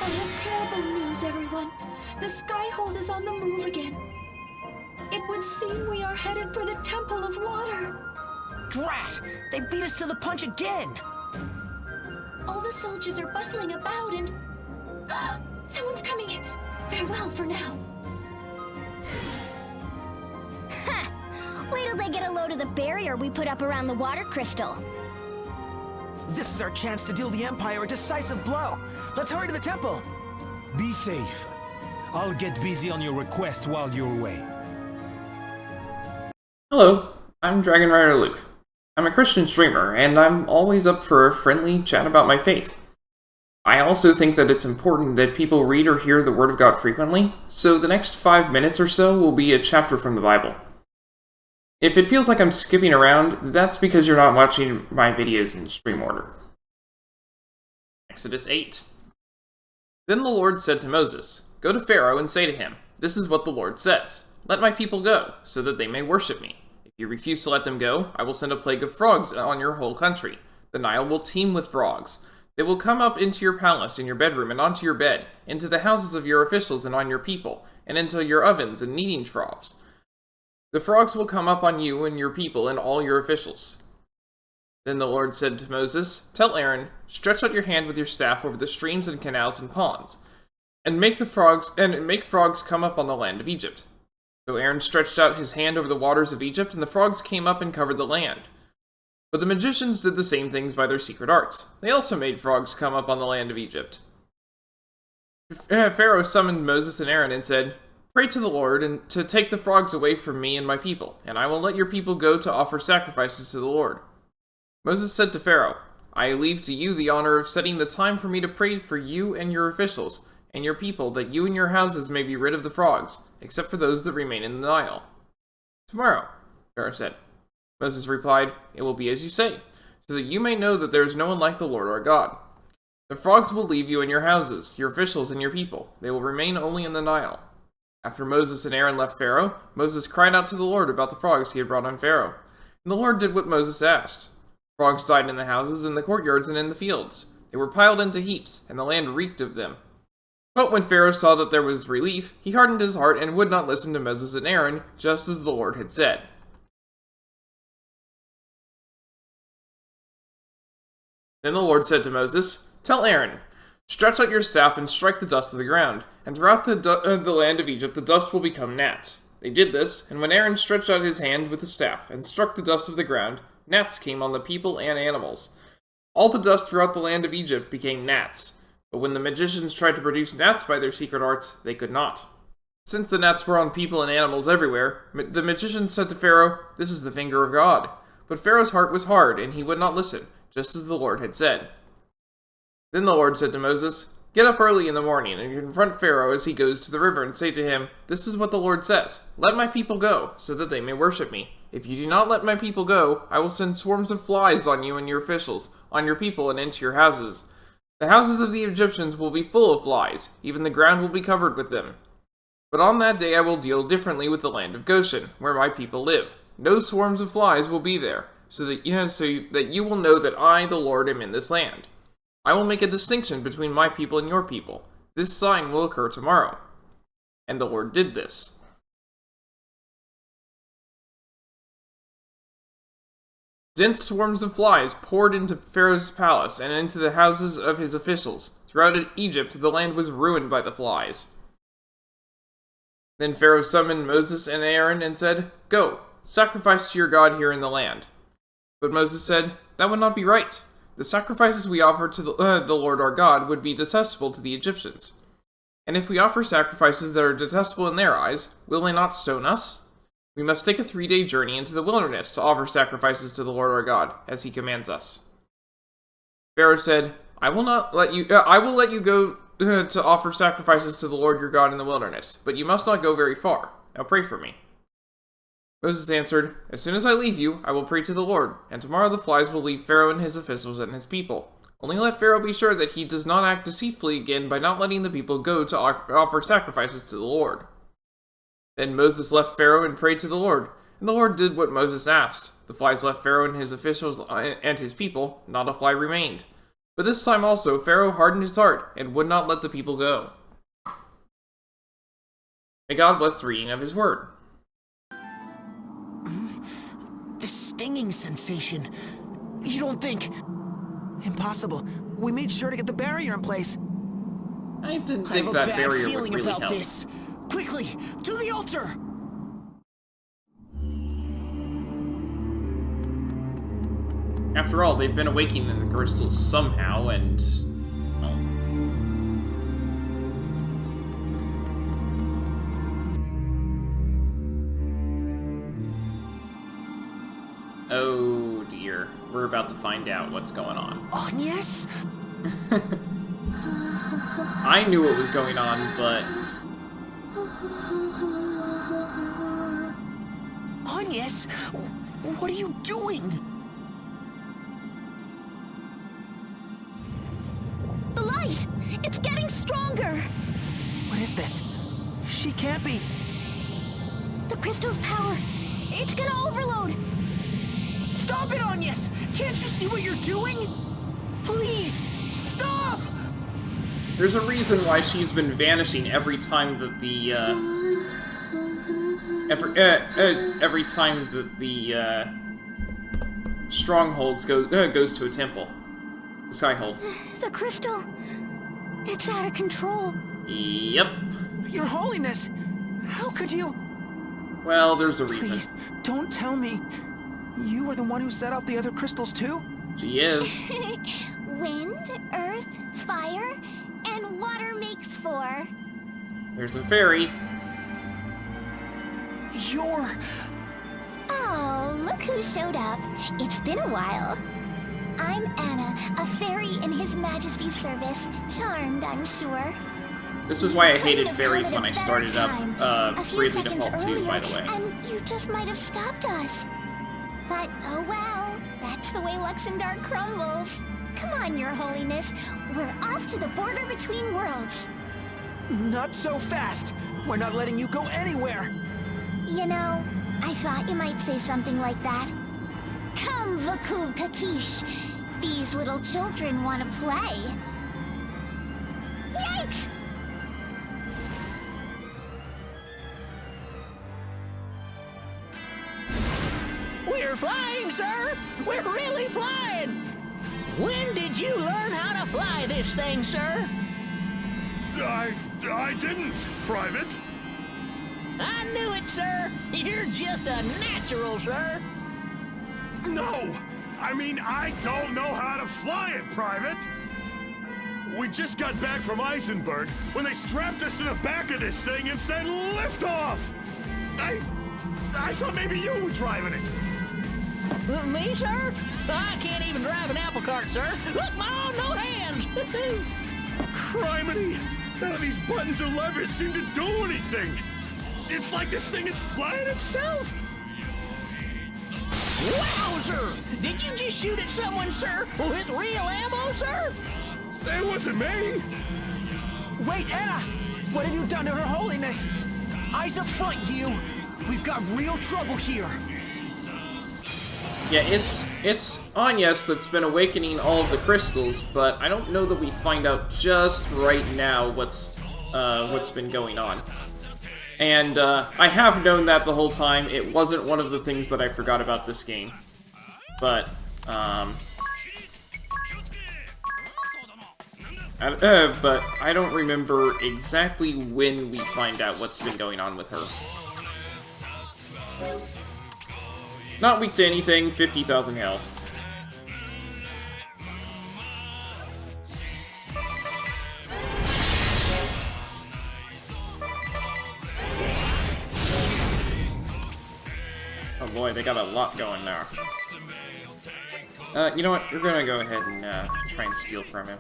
I have terrible news, everyone. The Skyhold is on the move again. It would seem we are headed for the Temple of Water. Drat! They beat us to the punch again! All the soldiers are bustling about and... someone's coming! Farewell for now. Ha! Wait till they get a load of the barrier we put up around the water crystal. This is our chance to deal the Empire a decisive blow. Let's hurry to the temple. Be safe. I'll get busy on your request while you're away. Hello, I'm Dragon Rider Luke. I'm a Christian streamer, and I'm always up for a friendly chat about my faith. I also think that it's important that people read or hear the Word of God frequently, so the next 5 minutes or so will be a chapter from the Bible. If it feels like I'm skipping around, that's because you're not watching my videos in stream order. Exodus 8. Then the Lord said to Moses, "Go to Pharaoh and say to him, 'This is what the Lord says. Let my people go, so that they may worship me. If you refuse to let them go, I will send a plague of frogs on your whole country. The Nile will teem with frogs. They will come up into your palace, in your bedroom, and onto your bed, into the houses of your officials and on your people, and into your ovens and kneading troughs. The frogs will come up on you and your people and all your officials." Then the Lord said to Moses, "Tell Aaron, stretch out your hand with your staff over the streams and canals and ponds, and make frogs come up on the land of Egypt." So Aaron stretched out his hand over the waters of Egypt, and the frogs came up and covered the land. But the magicians did the same things by their secret arts. They also made frogs come up on the land of Egypt. Pharaoh summoned Moses and Aaron and said, "Pray to the Lord and to take the frogs away from me and my people, and I will let your people go to offer sacrifices to the Lord." Moses said to Pharaoh, "I leave to you the honor of setting the time for me to pray for you and your officials and your people, that you and your houses may be rid of the frogs, except for those that remain in the Nile." "Tomorrow," Pharaoh said. Moses replied, "It will be as you say, so that you may know that there is no one like the Lord our God. The frogs will leave you and your houses, your officials and your people. They will remain only in the Nile." After Moses and Aaron left Pharaoh, Moses cried out to the Lord about the frogs he had brought on Pharaoh. And the Lord did what Moses asked. Frogs died in the houses, in the courtyards, and in the fields. They were piled into heaps, and the land reeked of them. But when Pharaoh saw that there was relief, he hardened his heart and would not listen to Moses and Aaron, just as the Lord had said. Then the Lord said to Moses, "Tell Aaron, stretch out your staff and strike the dust of the ground, and throughout the land of Egypt the dust will become gnats." They did this, and when Aaron stretched out his hand with the staff and struck the dust of the ground, gnats came on the people and animals. All the dust throughout the land of Egypt became gnats, but when the magicians tried to produce gnats by their secret arts, they could not. Since the gnats were on people and animals everywhere, the magicians said to Pharaoh, "This is the finger of God." But Pharaoh's heart was hard, and he would not listen, just as the Lord had said. Then the Lord said to Moses, "Get up early in the morning and confront Pharaoh as he goes to the river and say to him, 'This is what the Lord says. Let my people go, so that they may worship me. If you do not let my people go, I will send swarms of flies on you and your officials, on your people and into your houses. The houses of the Egyptians will be full of flies, even the ground will be covered with them. But on that day I will deal differently with the land of Goshen, where my people live. No swarms of flies will be there, so that you will know that I, the Lord, am in this land. I will make a distinction between my people and your people. This sign will occur tomorrow." And the Lord did this. Dense swarms of flies poured into Pharaoh's palace and into the houses of his officials. Throughout Egypt, the land was ruined by the flies. Then Pharaoh summoned Moses and Aaron and said, "Go, sacrifice to your God here in the land." But Moses said, "That would not be right. The sacrifices we offer to the Lord our God would be detestable to the Egyptians. And if we offer sacrifices that are detestable in their eyes, will they not stone us? We must take a 3-day journey into the wilderness to offer sacrifices to the Lord our God, as he commands us." Pharaoh said, I will let you go to offer sacrifices to the Lord your God in the wilderness, but you must not go very far. Now pray for me." Moses answered, "As soon as I leave you, I will pray to the Lord, and tomorrow the flies will leave Pharaoh and his officials and his people. Only let Pharaoh be sure that he does not act deceitfully again by not letting the people go to offer sacrifices to the Lord." Then Moses left Pharaoh and prayed to the Lord, and the Lord did what Moses asked. The flies left Pharaoh and his officials and his people, not a fly remained. But this time also Pharaoh hardened his heart and would not let the people go. May God bless the reading of his word. The stinging sensation. You don't think... Impossible. We made sure to get the barrier in place. I didn't I think have a that bad barrier would feeling really about help. this. Quickly, to the altar! After all, they've been awakening the crystals somehow, and... Oh dear. We're about to find out what's going on. Agnes? I knew what was going on, but... Agnes? What are you doing? Wait! It's getting stronger! What is this? She can't be... The crystal's power! It's gonna overload! Stop it, Agnes! Can't you see what you're doing? Please, stop! There's a reason why she's been vanishing every time that the, every time that the, Strongholds goes to a temple. The Skyhold. The crystal... It's out of control. Yep. Your Holiness! How could you... Well, there's a reason. Please, don't tell me. You were the one who set out the other crystals too? She is. Wind, earth, fire, and water makes four. There's a fairy. You're... Oh, look who showed up. It's been a while. I'm Anna, a fairy in His Majesty's service. Charmed, I'm sure. This is why I Couldn't hated have fairies come at when a I started better time. up A few Bravely seconds Default 2, by the way. And you just might have stopped us. But oh well, that's the way Luxendar crumbles. Come on, Your Holiness. We're off to the border between worlds. Not so fast! We're not letting you go anywhere! You know, I thought you might say something like that. Come, Vakuv Kakish. These little children want to play. Yikes! We're flying, sir! We're really flying! When did you learn how to fly this thing, sir? I didn't, Private. I knew it, sir! You're just a natural, sir! No! I mean, I don't know how to fly it, Private! We just got back from Eisenberg when they strapped us to the back of this thing and said lift off! I thought maybe you were driving it! Me, sir? I can't even drive an apple cart, sir! Look, Mom, no hands! Criminy! None of these buttons or levers seem to do anything! It's like this thing is flying itself! Wowzer! Did you just shoot at someone, sir? With real ammo, sir? It wasn't me! Wait, Anna! What have you done to Her Holiness? Eyes up front, you! We've got real trouble here! Yeah, it's Agnes that's been awakening all of the crystals, but I don't know that we find out just right now what's been going on. And I have known that the whole time. It wasn't one of the things that I forgot about this game. But I don't remember exactly when we find out what's been going on with her. Not weak to anything, 50,000 health. Oh boy, they got a lot going there. You know what? We're gonna go ahead and try and steal from him.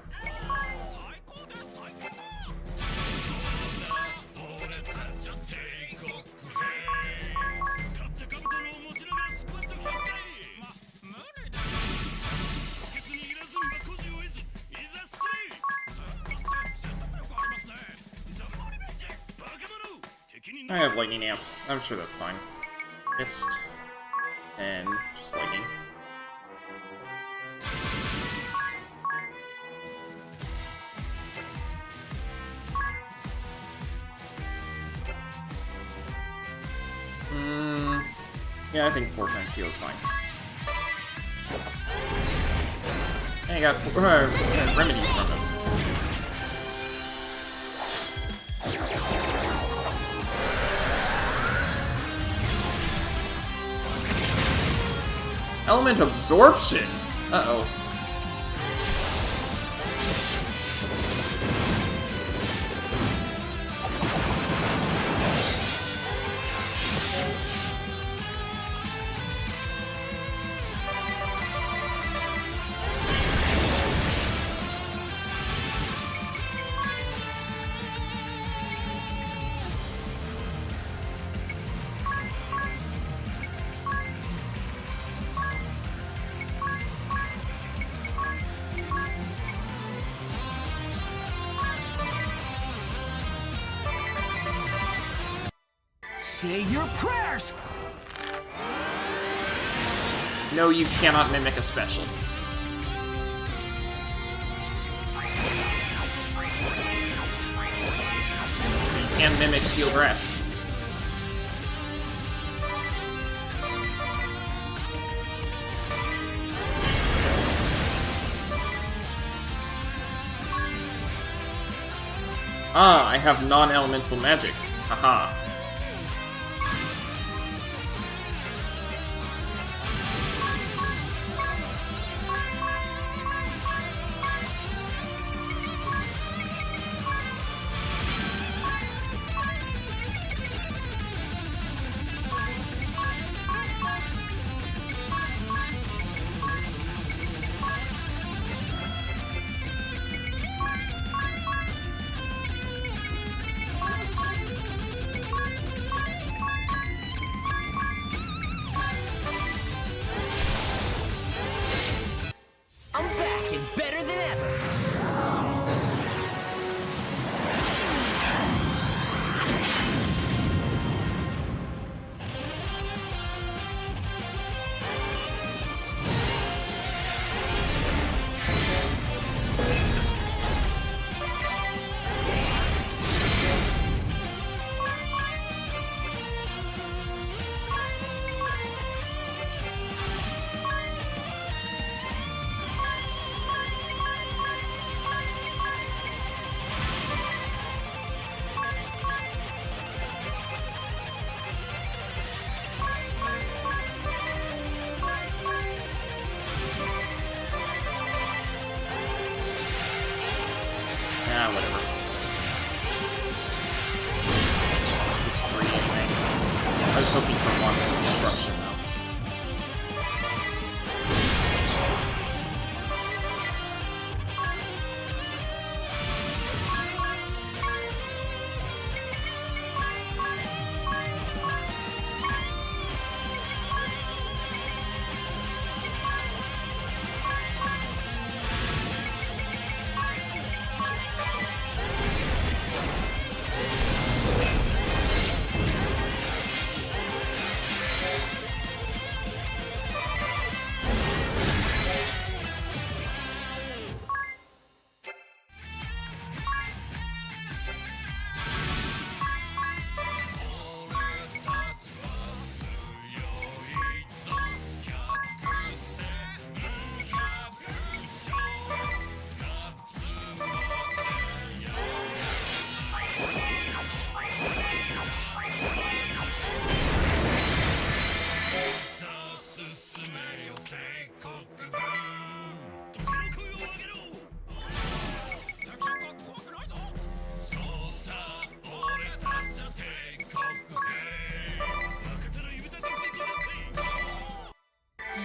I have lightning amp. I'm sure that's fine. Mist. And just lightning. Yeah, I think 4 times heal is fine. And I got remedies from him. Element absorption? Uh-oh. Say your prayers! No, you cannot mimic a special. You can mimic steel breath. Ah, I have non-elemental magic. Haha. I'm back and better than ever! Ah, whatever. It's free anyway. I was hoping for monster destruction, though.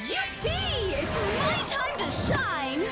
Yippee! It's my time to shine!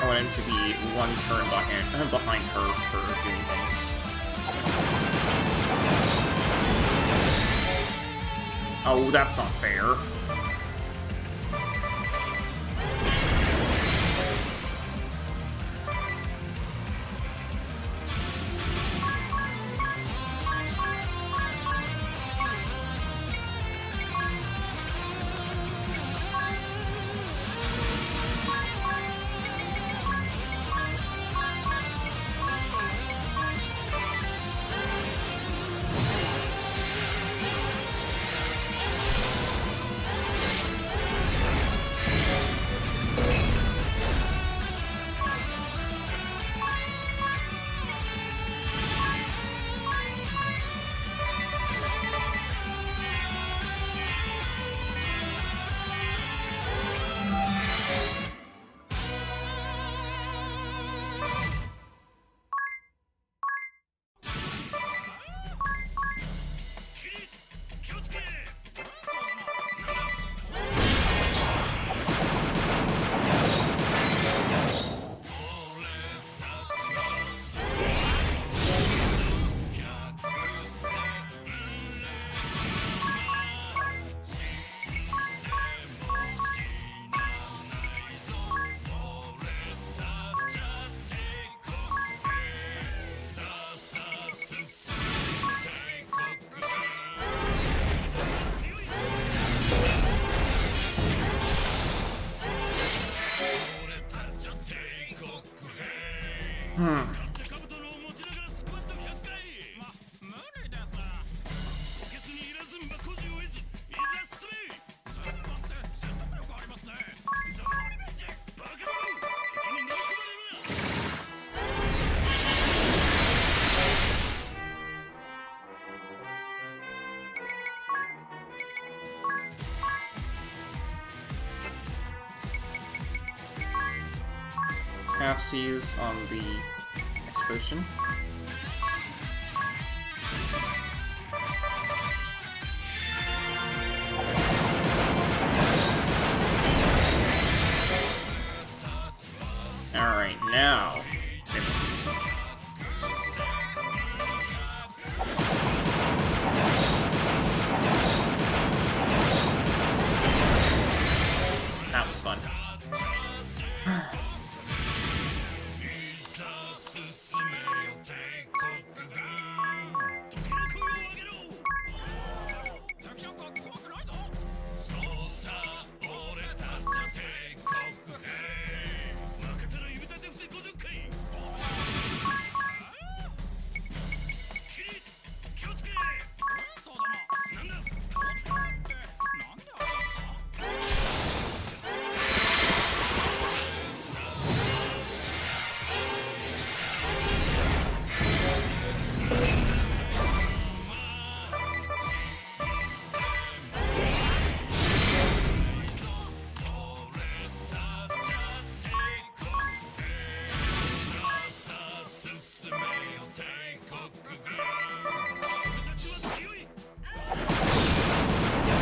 I want him to be one turn behind her for doing things. Oh, that's not fair. Half C's on the X potion. Alright, now. That was fun.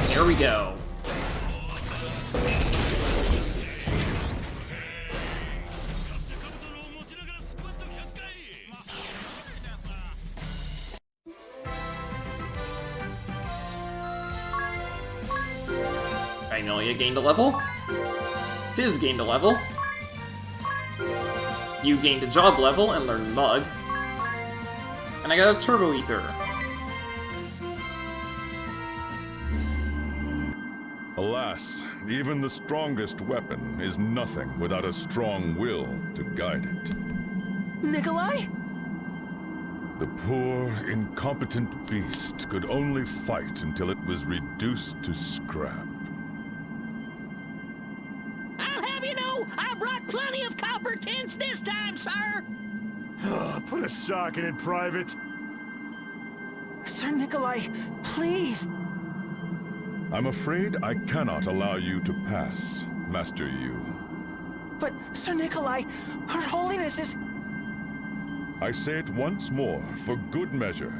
Here we go. Magnolia gained a level. Tiz gained a level. You gained a job level and learned Mug. And I got a Turbo Ether. Alas, even the strongest weapon is nothing without a strong will to guide it. Nikolai? The poor, incompetent beast could only fight until it was reduced to scrap. I'll have you know, I brought plenty of copper tins this time, sir! Put a sock in it, Private. Sir Nikolai, please! I'm afraid I cannot allow you to pass, Master Yu. But, Sir Nikolai, Her Holiness is... I say it once more, for good measure.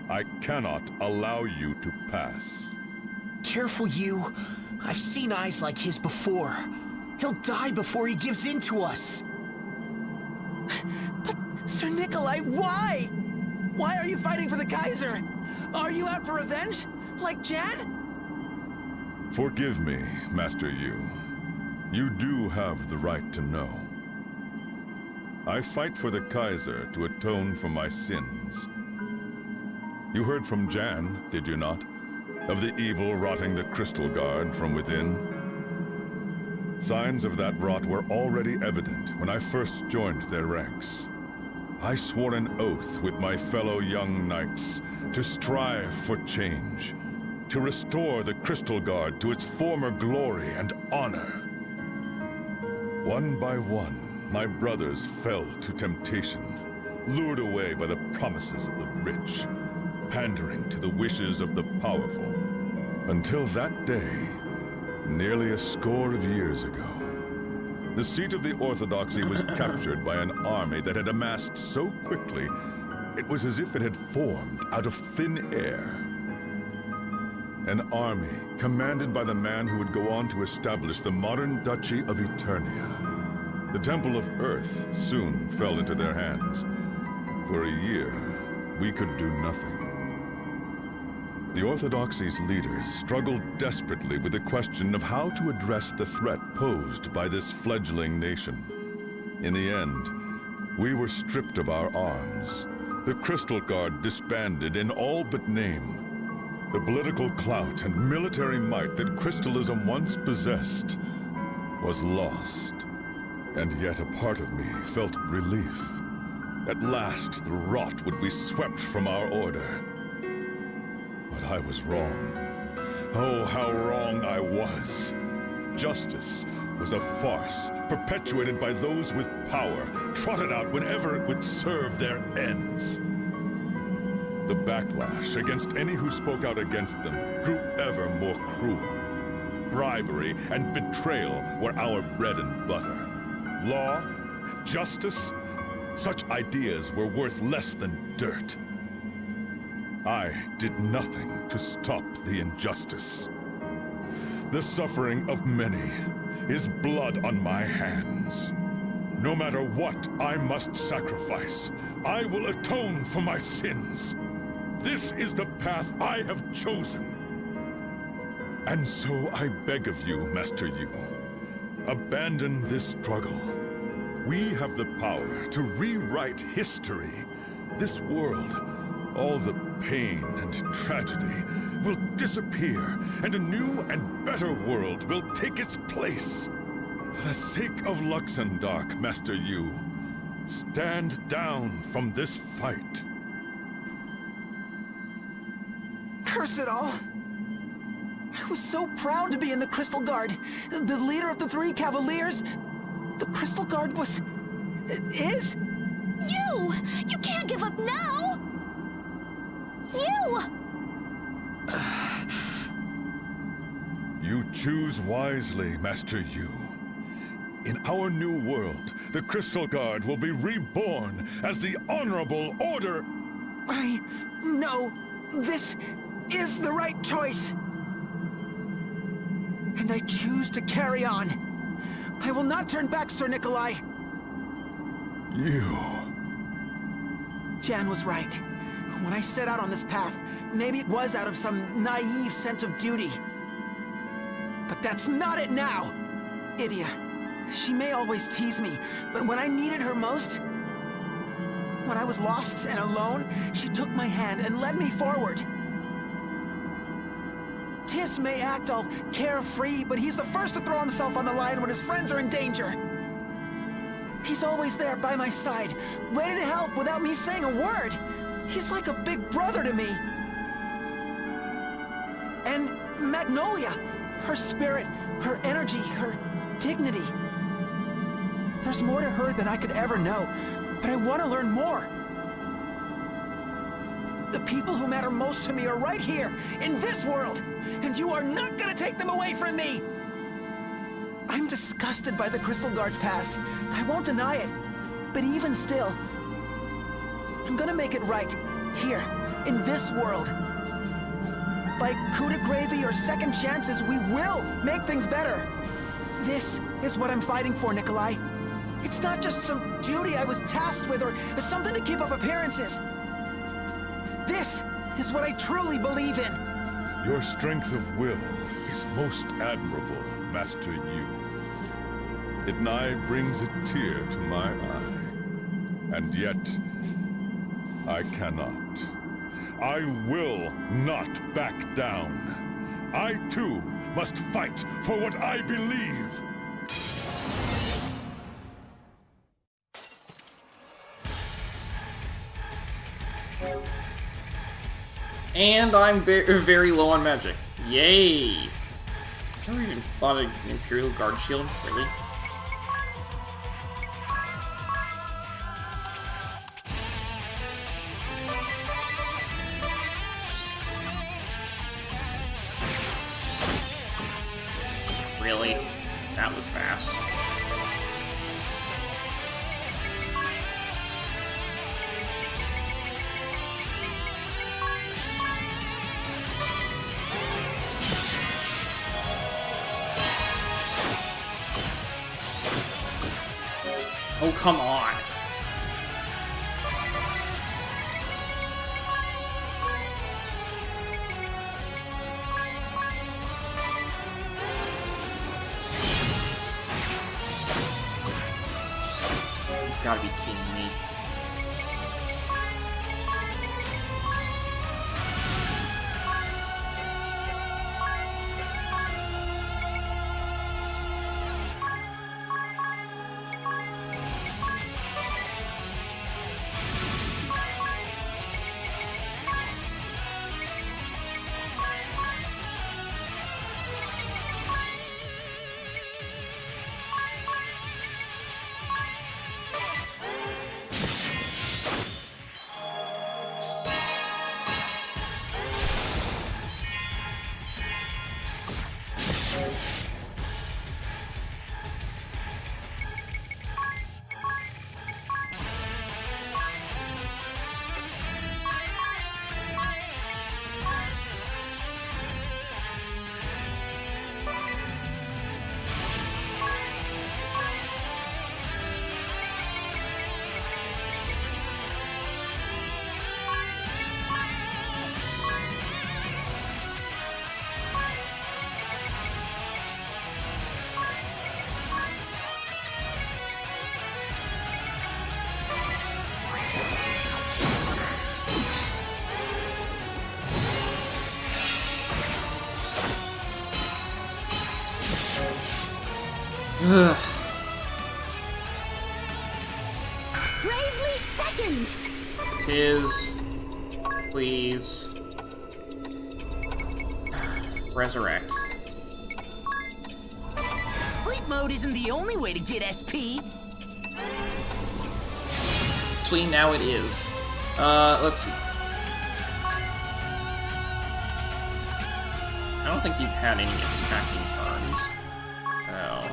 I cannot allow you to pass. Careful, you. I've seen eyes like his before. He'll die before he gives in to us. But, Sir Nikolai, why? Why are you fighting for the Kaiser? Are you out for revenge? Like Jan? Forgive me, Master Yu. You do have the right to know. I fight for the Kaiser to atone for my sins. You heard from Jan, did you not? Of the evil rotting the Crystal Guard from within? Signs of that rot were already evident when I first joined their ranks. I swore an oath with my fellow young knights to strive for change, to restore the Crystal Guard to its former glory and honor. One by one, my brothers fell to temptation, lured away by the promises of the rich, pandering to the wishes of the powerful. Until that day, nearly a score of years ago, the seat of the Orthodoxy was captured by an army that had amassed so quickly, it was as if it had formed out of thin air. An army commanded by the man who would go on to establish the modern Duchy of Eternia. The Temple of Earth soon fell into their hands. For a year, we could do nothing. The Orthodoxy's leaders struggled desperately with the question of how to address the threat posed by this fledgling nation. In the end, we were stripped of our arms. The Crystal Guard disbanded in all but name. The political clout and military might that Crystalism once possessed was lost. And yet a part of me felt relief. At last, the rot would be swept from our order. But I was wrong. Oh, how wrong I was. Justice was a farce, perpetuated by those with power, trotted out whenever it would serve their ends. The backlash against any who spoke out against them grew ever more cruel. Bribery and betrayal were our bread and butter. Law, justice, such ideas were worth less than dirt. I did nothing to stop the injustice. The suffering of many is blood on my hands. No matter what I must sacrifice, I will atone for my sins. This is the path I have chosen. And so I beg of you, Master Yu, abandon this struggle. We have the power to rewrite history. This world, all the pain and tragedy, will disappear, and a new and better world will take its place. For the sake of Luxemdark, Master Yu, stand down from this fight. Curse it all! I was so proud to be in the Crystal Guard. The leader of the 3 Cavaliers. The Crystal Guard was... is... You! You can't give up now! You! You choose wisely, Master Yu. In our new world, the Crystal Guard will be reborn as the Honorable Order. I know this is the right choice. And I choose to carry on. I will not turn back, Sir Nikolai. You... Jan was right. When I set out on this path, maybe it was out of some naive sense of duty. But that's not it now! Idia, she may always tease me, but when I needed her most, when I was lost and alone, she took my hand and led me forward. Tis may act all carefree, but he's the first to throw himself on the line when his friends are in danger. He's always there by my side, ready to help without me saying a word. He's like a big brother to me. And Magnolia, her spirit, her energy, her dignity. There's more to her than I could ever know, but I want to learn more. The people who matter most to me are right here, in this world, and you are not gonna take them away from me! I'm disgusted by the Crystal Guard's past. I won't deny it. But even still, I'm gonna make it right, here, in this world. By coup de grace or second chances, we will make things better. This is what I'm fighting for, Nikolai. It's not just some duty I was tasked with or something to keep up appearances. This is what I truly believe in. Your strength of will is most admirable, Master Yu. It nigh brings a tear to my eye. And yet, I cannot. I will not back down. I too must fight for what I believe. And I'm very low on magic. Yay! Never even fought an Imperial Guard shield, really? Really? That was fast. Oh, come on. You've got to be kidding me. Ugh. Bravely second! Tis. Please. Resurrect. Sleep mode isn't the only way to get SP. Actually, now it is. Let's see. I don't think you've had any attacking turns. So...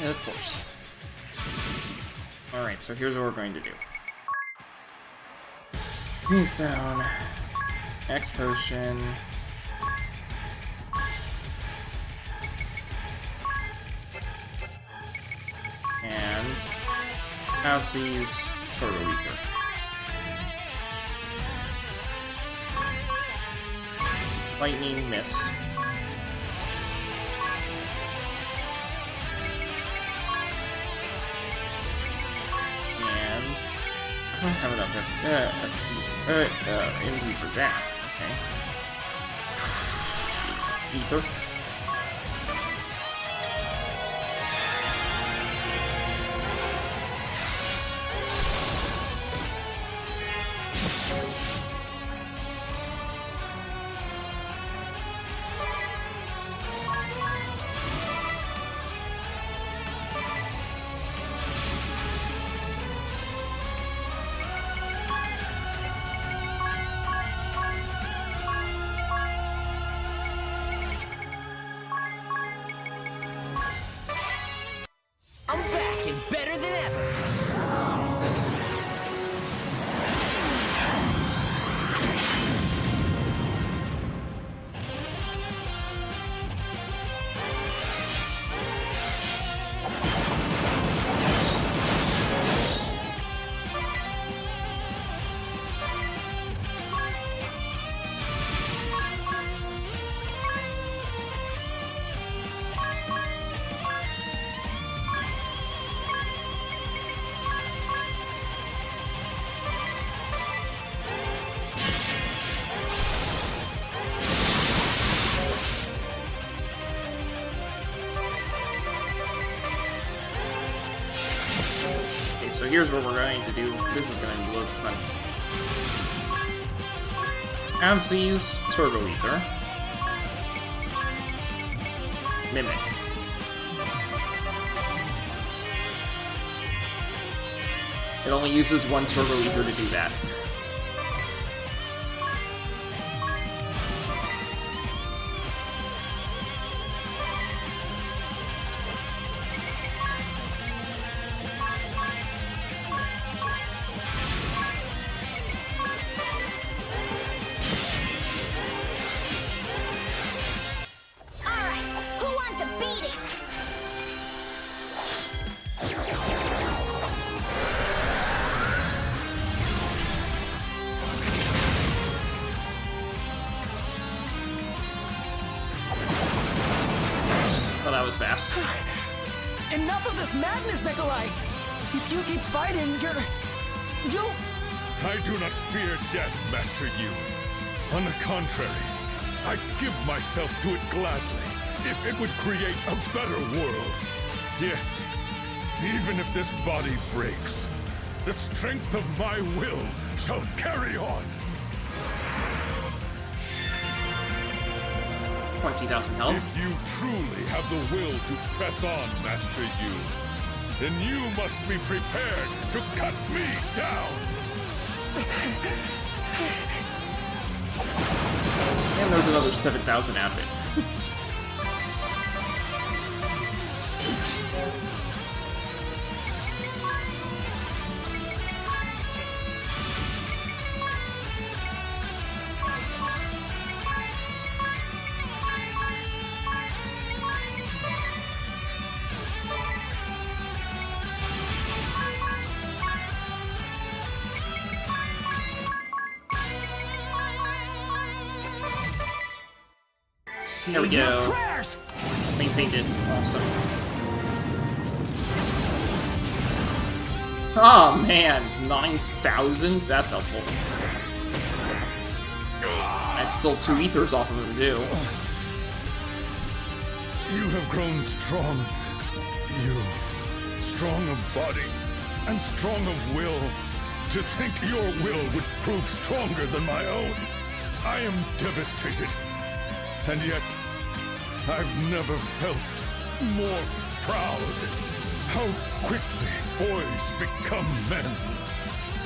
Of course. Alright, so here's what we're going to do. Pink Zone. X Potion. And House's Turtle Ether. Lightning Mist. And I don't have enough MP for that. Okay. Ether. I'm back and better than ever. So here's what we're going to do. This is going to be loads of fun. Absi's Turbo Ether. Mimic. It only uses one Turbo Ether to do that. Fast. Enough of this madness, Nikolai! If you keep fighting, you'll... I do not fear death, Master Yu. On the contrary, I give myself to it gladly, if it would create a better world. Yes, even if this body breaks, the strength of my will shall carry on. 20,000 health. If you truly have the will to press on, Master Yu, then you must be prepared to cut me down. And there's another 7,000 out of it. There we go. Maintained it. Awesome. Oh man, 9,000? That's helpful. I stole 2 ethers off of him too. You have grown strong. You, strong of body and strong of will. To think your will would prove stronger than my own. I am devastated. And yet, I've never felt more proud. How quickly boys become men.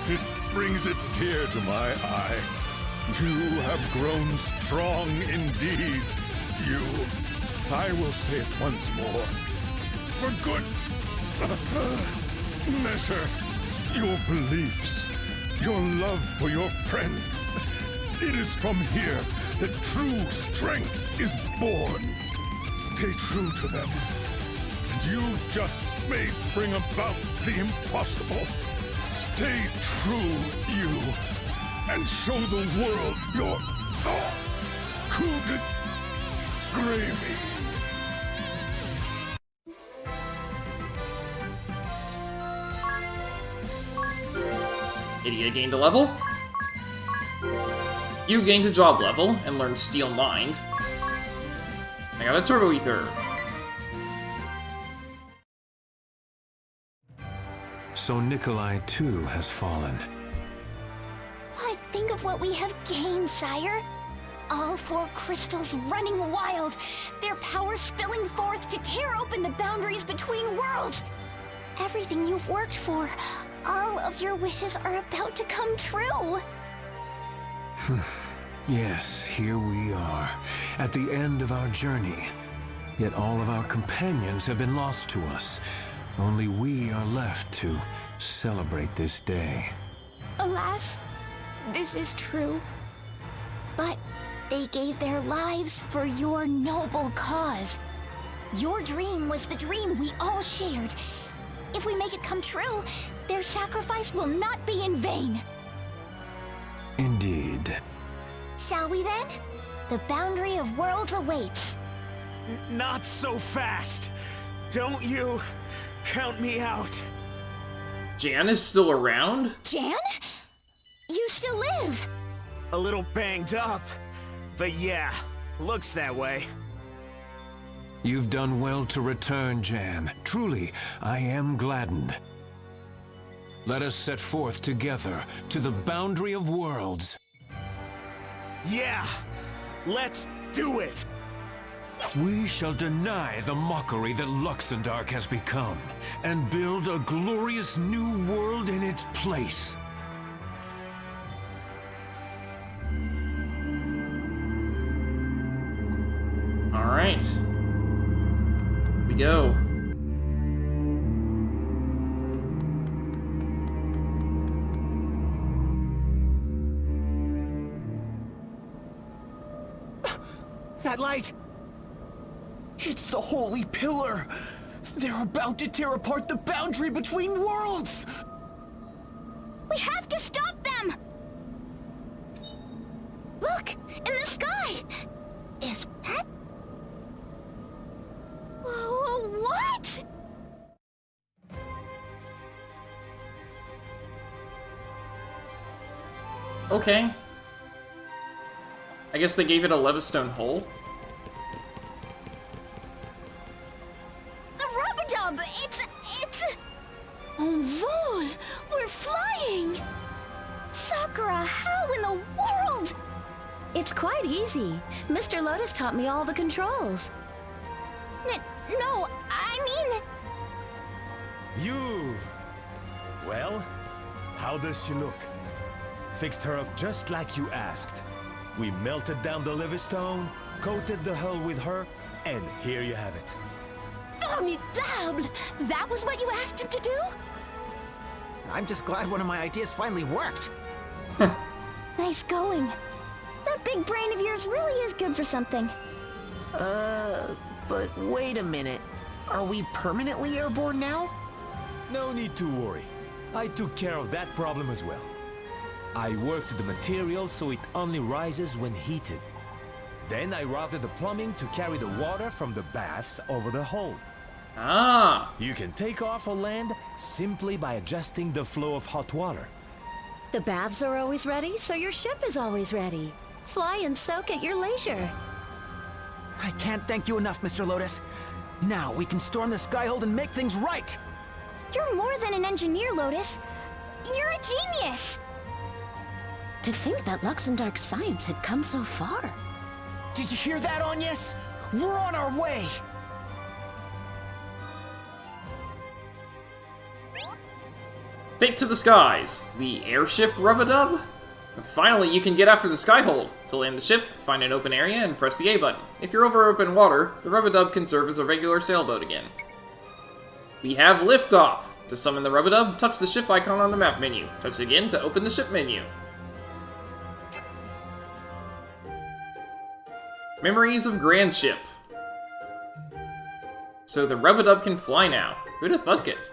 It brings a tear to my eye. You have grown strong indeed. You, I will say it once more. for good measure. Your beliefs, your love for your friends. It is from here that true strength is born. Stay true to them, and you just may bring about the impossible. Stay true, you, and show the world your coup de gravy. Idiot gained a level. You gained a job level and learned Steel Mind. I got a Turbo Ether. So Nikolai too has fallen. But think of what we have gained, sire. All 4 crystals running wild, their power spilling forth to tear open the boundaries between worlds. Everything you've worked for, all of your wishes are about to come true. Yes, here we are, at the end of our journey. Yet all of our companions have been lost to us. Only we are left to celebrate this day. Alas, this is true. But they gave their lives for your noble cause. Your dream was the dream we all shared. If we make it come true, their sacrifice will not be in vain. Indeed. Shall we then? The boundary of worlds awaits. Not so fast! Don't you count me out! Jan is still around? Jan? You still live! A little banged up, but yeah, looks that way. You've done well to return, Jan. Truly, I am gladdened. Let us set forth together to the boundary of worlds. Yeah, let's do it! We shall deny the mockery that Luxembourg has become, and build a glorious new world in its place. Alright. We go. That light! It's the Holy Pillar! They're about to tear apart the boundary between worlds! We have to stop them! Look! In the sky! Is that... What? Okay. I guess they gave it a Levistone hole. The rub-a-dub! It's... Oh, Vol! We're flying! Sakura, how in the world? It's quite easy. Mr. Lotus taught me all the controls. No, I mean... You! Well, how does she look? Fixed her up just like you asked. We melted down the Levistone, coated the hull with her, and here you have it. Formidable! That was what you asked him to do? I'm just glad one of my ideas finally worked. Nice going. That big brain of yours really is good for something. But wait a minute. Are we permanently airborne now? No need to worry. I took care of that problem as well. I worked the material so it only rises when heated. Then I routed the plumbing to carry the water from the baths over the hole. Ah! You can take off or land simply by adjusting the flow of hot water. The baths are always ready, so your ship is always ready. Fly and soak at your leisure. I can't thank you enough, Mr. Lotus. Now we can storm the Skyhold and make things right! You're more than an engineer, Lotus. You're a genius! To think that Luxembourg's science had come so far. Did you hear that, Agnes? We're on our way! Take to the skies! The airship rub-a-dub? Finally, you can get after the Skyhold. To land the ship, find an open area and press the A button. If you're over open water, the rub-a-dub can serve as a regular sailboat again. We have liftoff! To summon the rub-a-dub, touch the ship icon on the map menu. Touch it again to open the ship menu. Memories of Grand Ship. So the rub-a-dub can fly now. Who'd have thunk it?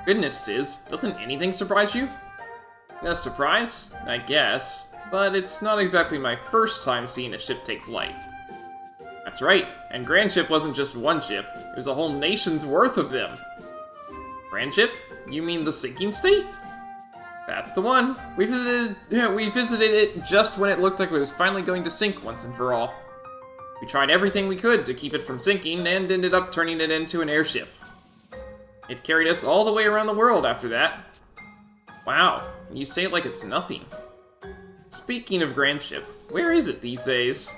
Goodness, Tiz, doesn't anything surprise you? A surprise? I guess. But it's not exactly my first time seeing a ship take flight. That's right, and Grand Ship wasn't just one ship, it was a whole nation's worth of them. Grand Ship? You mean the sinking state? That's the one. We visited it just when it looked like it was finally going to sink once and for all. We tried everything we could to keep it from sinking and ended up turning it into an airship. It carried us all the way around the world after that. Wow, you say it like it's nothing. Speaking of Grand Ship, where is it these days?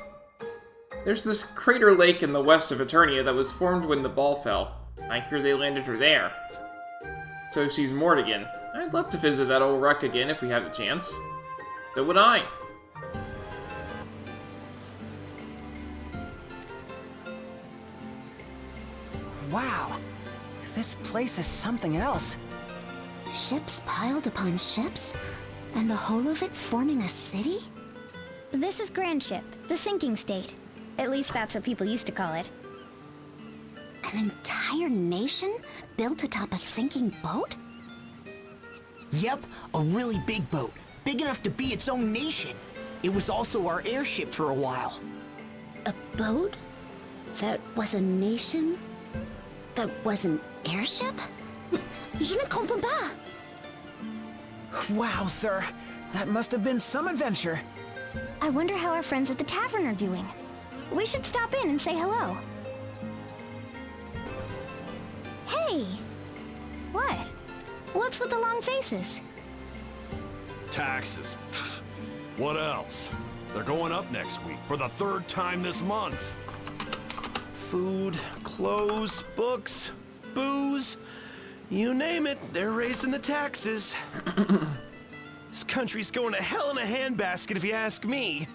There's this crater lake in the west of Eternia that was formed when the ball fell. I hear they landed her there. So she's Mortigan. I'd love to visit that old wreck again if we had the chance. So would I. Wow, this place is something else. Ships piled upon ships? And the whole of it forming a city? This is Grand Ship, the sinking state. At least that's what people used to call it. An entire nation built atop a sinking boat? Yep, a really big boat. Big enough to be its own nation. It was also our airship for a while. A boat? That was a nation? That was an airship? Je ne comprends pas. Wow, sir. That must have been some adventure. I wonder how our friends at the tavern are doing. We should stop in and say hello. Hey! What? What's with the long faces? Taxes. What else? They're going up next week for the 3rd time this month. Food, clothes, books, booze. You name it, they're raising the taxes. This country's going to hell in a handbasket if you ask me.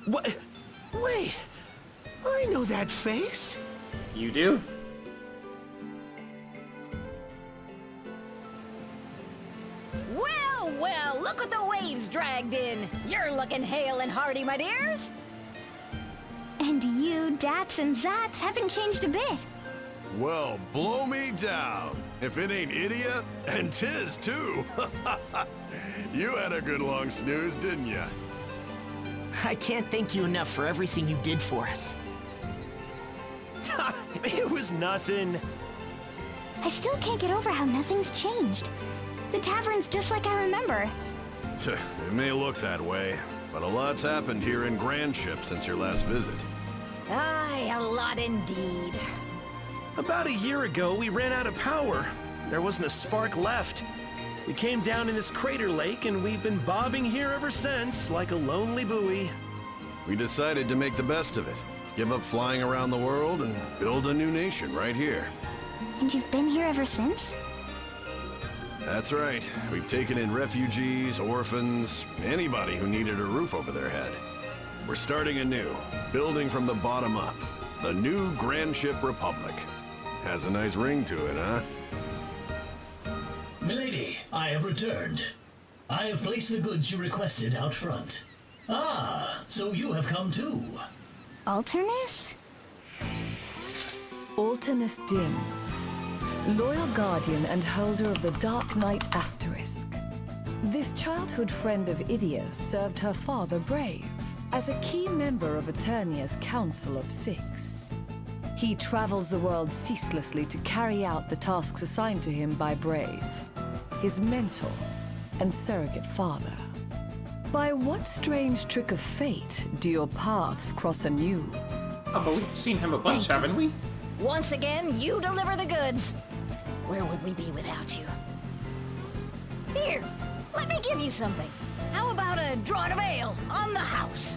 What? Wait, I know that face. You do? Well, well, look what the waves dragged in. You're looking hale and hearty, my dears. And you, Dats and Zats, haven't changed a bit. Well, blow me down. If it ain't Idia, and Tiz too. You had a good long snooze, didn't ya? I can't thank you enough for everything you did for us. It was nothing. I still can't get over how nothing's changed. The tavern's just like I remember. It may look that way, but a lot's happened here in Grand Ship since your last visit. Aye, a lot indeed. About a year ago, we ran out of power. There wasn't a spark left. We came down in this crater lake, and we've been bobbing here ever since, like a lonely buoy. We decided to make the best of it. Give up flying around the world and build a new nation right here. And you've been here ever since? That's right. We've taken in refugees, orphans, anybody who needed a roof over their head. We're starting anew, building from the bottom up. The new Grand Ship Republic. Has a nice ring to it, huh? Milady, I have returned. I have placed the goods you requested out front. Ah, so you have come too. Alternis? Alternis Dim, loyal guardian and holder of the Dark Knight Asterisk. This childhood friend of Idia's served her father Brave as a key member of Eternia's Council of Six. He travels the world ceaselessly to carry out the tasks assigned to him by Brave, his mentor and surrogate father. By what strange trick of fate do your paths cross anew? Oh, but we've seen him a bunch, haven't we? Once again, you deliver the goods. Where would we be without you? Here, let me give you something. How about a draught of ale on the house?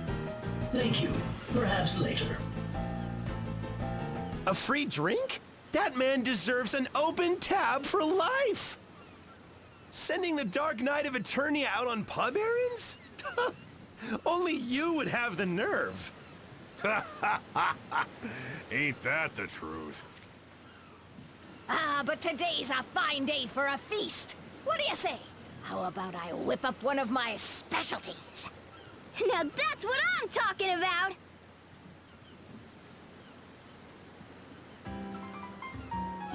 Thank you. Perhaps later. A free drink? That man deserves an open tab for life! Sending the Dark Knight of Eternia out on pub errands? Only you would have the nerve. Ain't that the truth? Ah, but today's a fine day for a feast. What do you say? How about I whip up one of my specialties? Now that's what I'm talking about!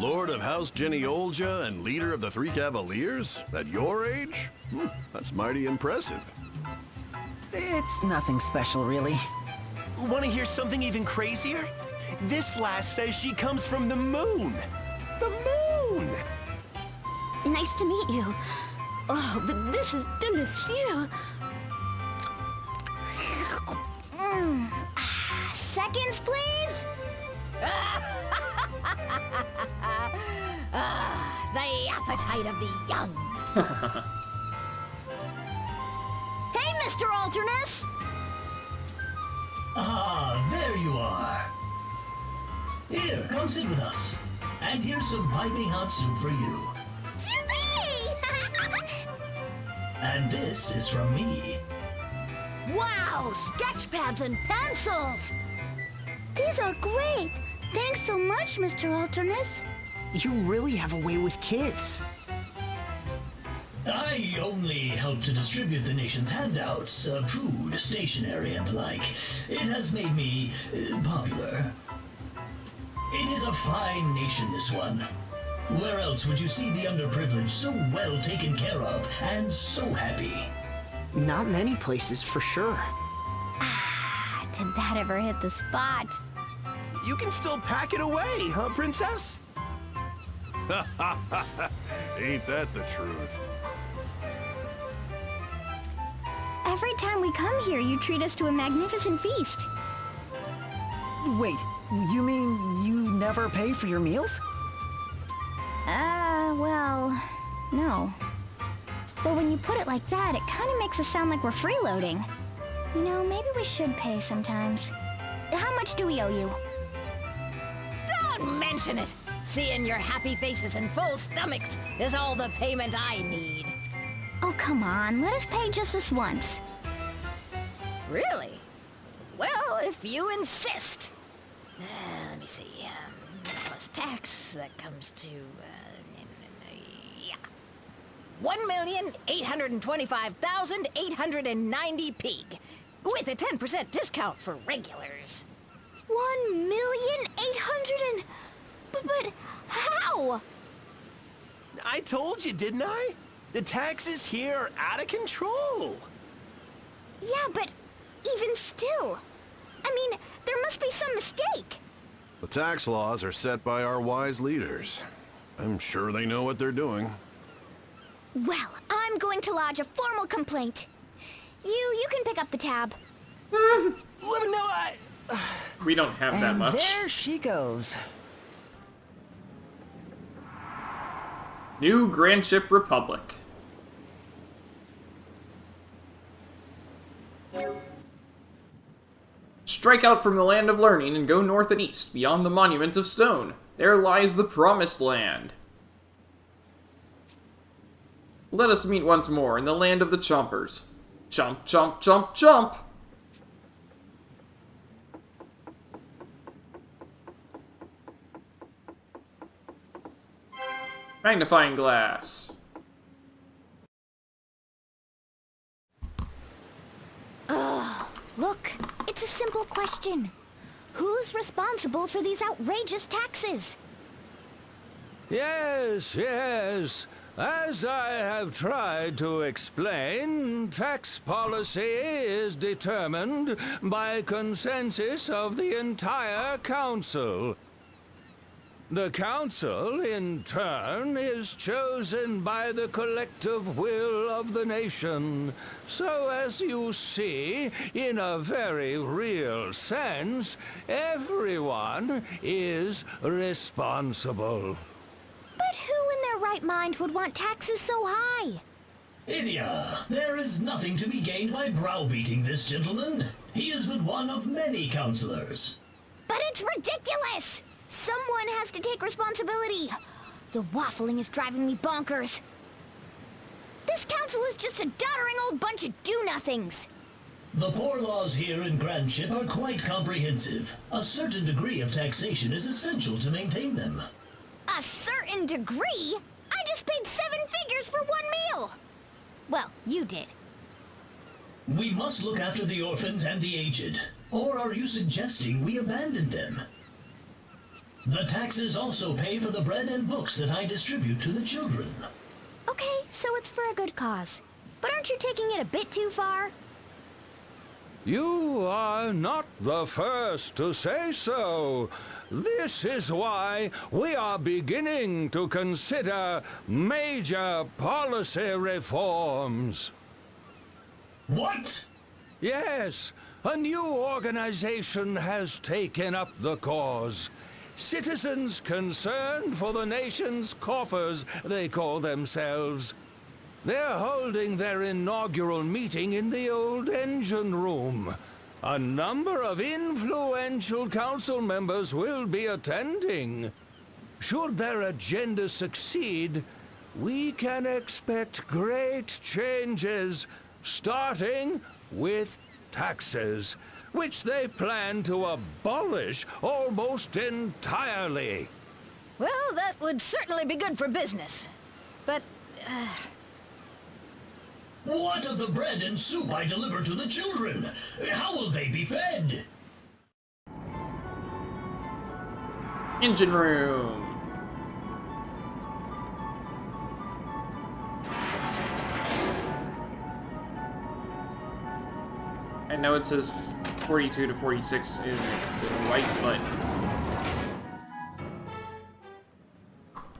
Lord of House Jenny Olja and leader of the Three Cavaliers? At your age? That's mighty impressive. It's nothing special, really. Want to hear something even crazier? This lass says she comes from the moon. The moon! Nice to meet you. Oh, but this is delicious. Seconds, please? The appetite of the young. Hey, Mr. Alternis! Ah, there you are. Here, come sit with us. And here's some piping hot soup for you. Yippee! And this is from me. Wow, sketch pads and pencils! These are great! Thanks so much, Mr. Alternis. You really have a way with kids. I only help to distribute the nation's handouts, food, stationery, and the like. It has made me popular. It is a fine nation, this one. Where else would you see the underprivileged so well taken care of and so happy? Not many places, for sure. Did that ever hit the spot? You can still pack it away, huh, Princess? Ain't that the truth? Every time we come here, you treat us to a magnificent feast. Wait, you mean you never pay for your meals? Well, no. Though when you put it like that, it kind of makes us sound like we're freeloading. You know, maybe we should pay sometimes. How much do we owe you? Don't mention it. Seeing your happy faces and full stomachs is all the payment I need. Oh, come on. Let us pay just this once. Really? Well, if you insist. Let me see. Plus tax, that comes to, yeah. 1,825,890 pig. With a 10% discount for regulars. 1,800,000 But how? I told you, didn't I? The taxes here are out of control. Yeah, but even still. I mean, there must be some mistake. The tax laws are set by our wise leaders. I'm sure they know what they're doing. Well, I'm going to lodge a formal complaint. You can pick up the tab. We don't have that much. There she goes. New Grand Ship Republic. Strike out from the land of learning and go north and east, beyond the Monument of Stone. There lies the Promised Land. Let us meet once more in the land of the Chompers. Chomp, chomp, chomp, chomp! Magnifying glass. Ugh, look, it's a simple question. Who's responsible for these outrageous taxes? Yes, yes. As I have tried to explain, tax policy is determined by consensus of the entire council. The council, in turn, is chosen by the collective will of the nation. So, as you see, in a very real sense, everyone is responsible. But who in their right mind would want taxes so high? Idia, there is nothing to be gained by browbeating this gentleman. He is but one of many counselors. But it's ridiculous! Someone has to take responsibility. The waffling is driving me bonkers. This council is just a doddering old bunch of do-nothings. The poor laws here in Grand Ship are quite comprehensive. A certain degree of taxation is essential to maintain them. A certain second degree? I just paid 7 figures for 1 meal! Well, you did. We must look after the orphans and the aged. Or are you suggesting we abandon them? The taxes also pay for the bread and books that I distribute to the children. Okay, so it's for a good cause. But aren't you taking it a bit too far? You are not the first to say so. This is why we are beginning to consider major policy reforms. What? Yes, a new organization has taken up the cause. Citizens concerned for the nation's coffers, they call themselves. They're holding their inaugural meeting in the old engine room. A number of influential council members will be attending. Should their agenda succeed, we can expect great changes, starting with taxes, which they plan to abolish almost entirely. Well, that would certainly be good for business. But, What of the bread and soup I deliver to the children? How will they be fed? Engine room. I know it says 42 to 46 in white, but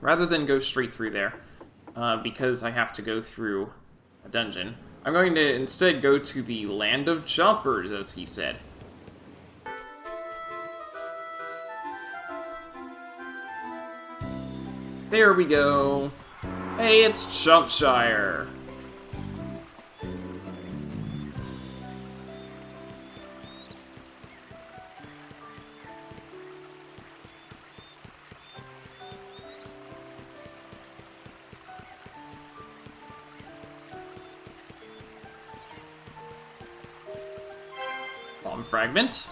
rather than go straight through there, because I have to go through a dungeon, I'm going to instead go to the Land of Choppers, as he said. There we go. Hey, it's Chumpshire. Bomb fragment.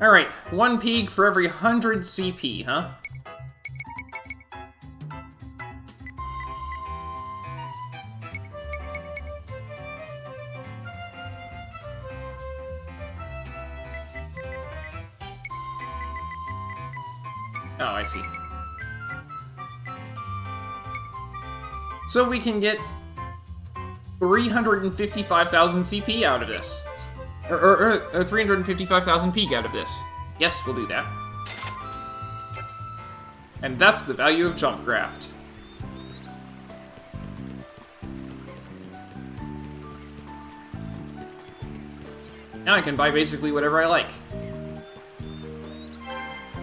Alright, 1 Peeg for every 100 CP, huh? Oh, I see. So we can get 355,000 CP out of this. Or 355,000 Peeg out of this. Yes, we'll do that. And that's the value of Jumpcraft. Now I can buy basically whatever I like.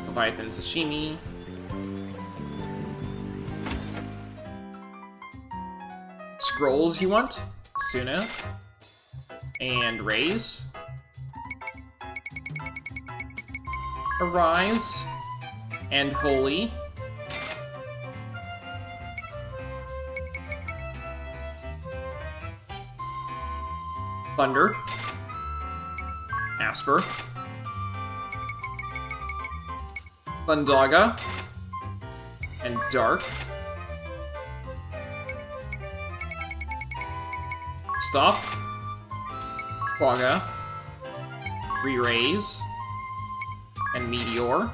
Leviathan Sashimi. Scrolls you want? Suna. And Raise. Arise. And Holy. Thunder. Asper. Thundaga. And Dark. Stop. Quagga. Re-Raise. And Meteor.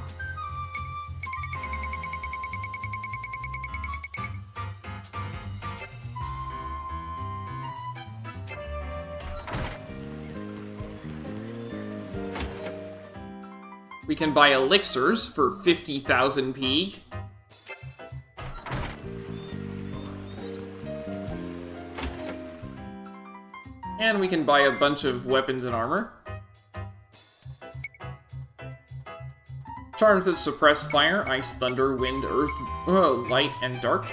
We can buy elixirs for 50,000 Peeg. And we can buy a bunch of weapons and armor. Charms that suppress fire, ice, thunder, wind, earth, light, and dark.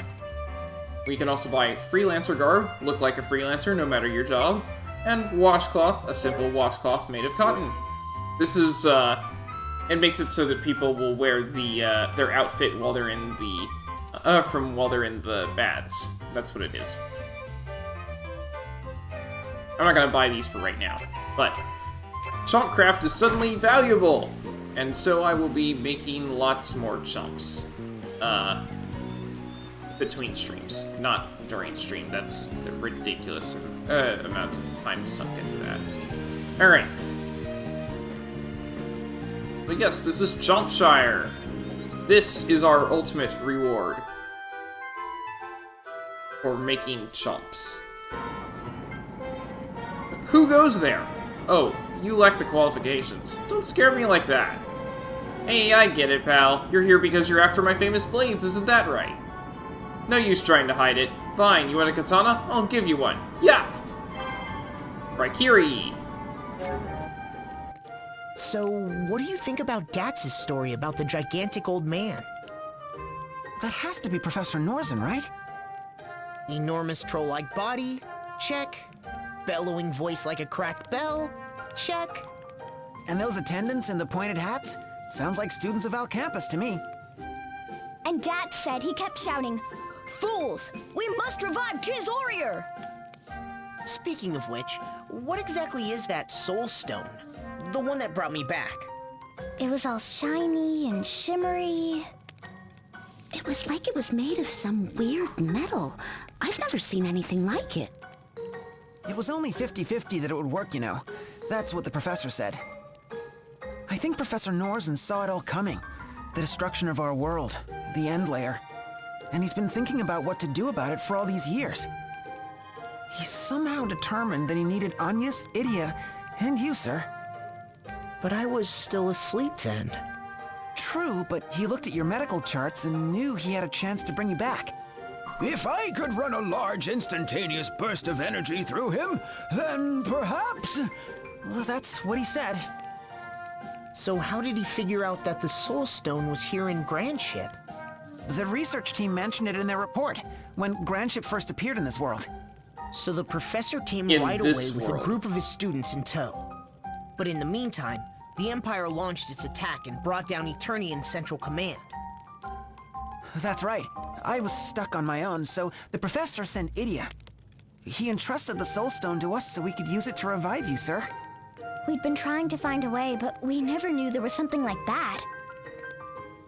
We can also buy Freelancer Garb, look like a freelancer no matter your job. And Washcloth, a simple washcloth made of cotton. This is, it makes it so that people will wear the, their outfit while they're in the, while they're in the baths. That's what it is. I'm not gonna buy these for right now, but Chompcraft is suddenly valuable, and so I will be making lots more chomps. Between streams, not during stream. That's a ridiculous amount of time sunk into that. Alright. But yes, this is Chompshire. This is our ultimate reward for making chomps. Who goes there? Oh, you lack the qualifications. Don't scare me like that. Hey, I get it, pal. You're here because you're after my famous blades, isn't that right? No use trying to hide it. Fine, you want a katana? I'll give you one. Yeah! Raikiri! So, what do you think about Datz's story about the gigantic old man? That has to be Professor Norzen, right? Enormous troll-like body? Check. Bellowing voice like a cracked bell? Check. And those attendants in the pointed hats? Sounds like students of Al Campus to me. And Dad said he kept shouting, Fools! We must revive Tiz Warrior! Speaking of which, what exactly is that soul stone? The one that brought me back. It was all shiny and shimmery. It was like it was made of some weird metal. I've never seen anything like it. It was only 50-50 that it would work, you know. That's what the professor said. I think Professor Norzen saw it all coming. The destruction of our world, the end layer. And he's been thinking about what to do about it for all these years. He's somehow determined that he needed Agnes, Idia, and you, sir. But I was still asleep then. True, but he looked at your medical charts and knew he had a chance to bring you back. If I could run a large instantaneous burst of energy through him, then perhaps... Well, that's what he said. So how did he figure out that the soul stone was here in Grandship? The research team mentioned it in their report, when Grandship first appeared in this world. So the professor came In right away this with world. a group of his students in tow. But in the meantime, the Empire launched its attack and brought down Eternian Central Command. That's right. I was stuck on my own, so the professor sent Idia. He entrusted the soul stone to us so we could use it to revive you, sir. We'd been trying to find a way, but we never knew there was something like that.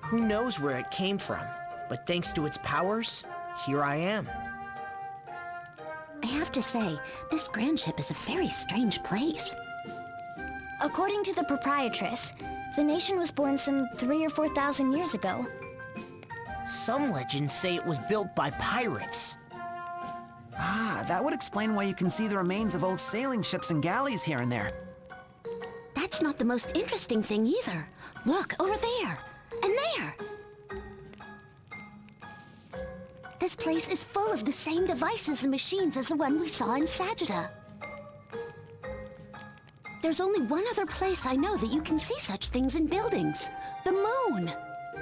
Who knows where it came from, but thanks to its powers, here I am. I have to say, this Grandship is a very strange place. According to the proprietress, the nation was born some 3,000 or 4,000 years ago. Some legends say it was built by pirates. Ah, that would explain why you can see the remains of old sailing ships and galleys here and there. That's not the most interesting thing either. Look, over there, and there. This place is full of the same devices and machines as the one we saw in Sagitta. There's only one other place I know that you can see such things in buildings. The moon.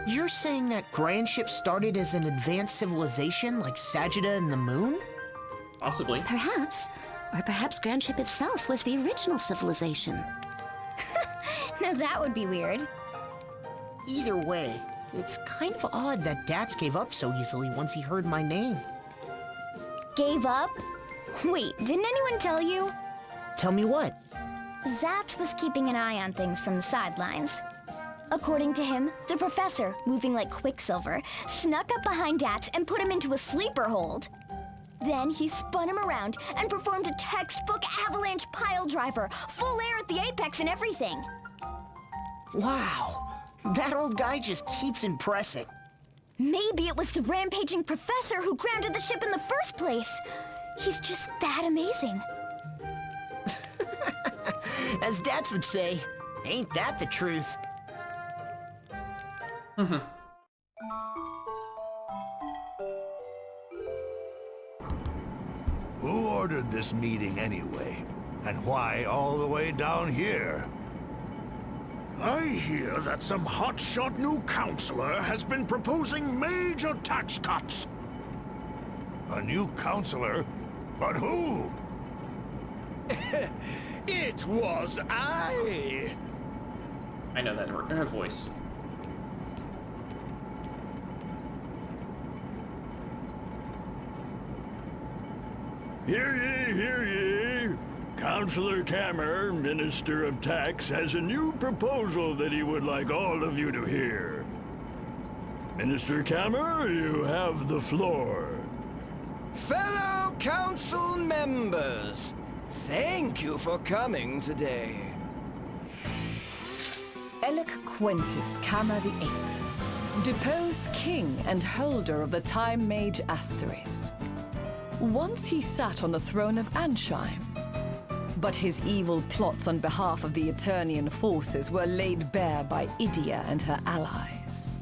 You're saying that Grandship started as an advanced civilization like Sagitta and the moon? Possibly. Perhaps. Or perhaps Grandship itself was the original civilization. Now that would be weird. Either way, it's kind of odd that Dats gave up so easily once he heard my name. Gave up? Wait, didn't anyone tell you? Tell me what? Zapt was keeping an eye on things from the sidelines. According to him, the professor, moving like Quicksilver, snuck up behind Dats and put him into a sleeper hold. Then he spun him around and performed a textbook avalanche pile driver, full air at the apex and everything. Wow, that old guy just keeps impressing. Maybe it was the rampaging professor who grounded the ship in the first place. He's just that amazing. As Dats would say, ain't that the truth? Who ordered this meeting anyway? And why all the way down here? I hear that some hotshot new counselor has been proposing major tax cuts. A new counselor? But who? It was I! I know that her voice. Hear ye, hear ye! Councillor Khamer, Minister of Tax, has a new proposal that he would like all of you to hear. Minister Khamer, you have the floor. Fellow council members, thank you for coming today. Elec Quentis Khamer VIII, deposed king and holder of the Time Mage Asterisk. Once he sat on the throne of Ansheim, but his evil plots on behalf of the Eternian forces were laid bare by Idia and her allies.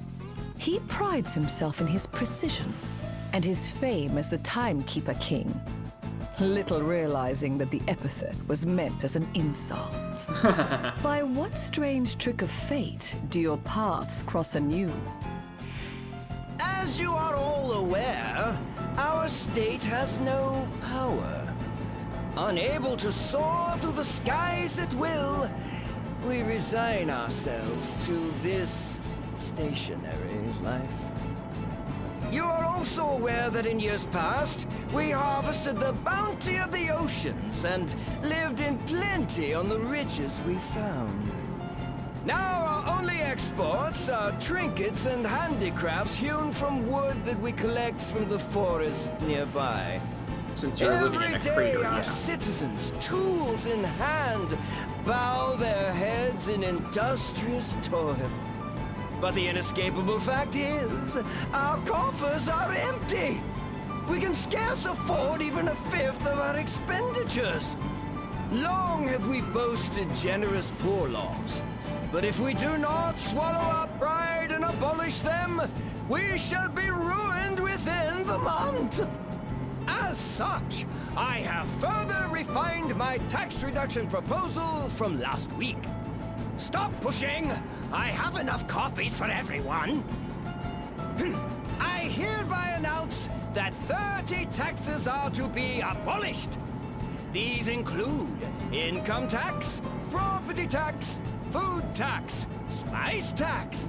He prides himself in his precision and his fame as the Timekeeper King, little realizing that the epithet was meant as an insult. By what strange trick of fate do your paths cross anew? As you are all aware, our state has no power. Unable to soar through the skies at will, we resign ourselves to this stationary life. You are also aware that in years past, we harvested the bounty of the oceans and lived in plenty on the riches we found. Now our only exports are trinkets and handicrafts hewn from wood that we collect from the forest nearby. Since you're living in a crater, Every day our yeah. citizens, tools in hand, bow their heads in industrious toil. But the inescapable fact is, our coffers are empty. We can scarce afford even a fifth of our expenditures. Long have we boasted generous poor laws, but if we do not swallow our pride and abolish them, we shall be ruined within the month. As such, I have further refined my tax reduction proposal from last week. Stop pushing! I have enough copies for everyone. I hereby announce that 30 taxes are to be abolished. These include income tax, property tax, food tax, spice tax.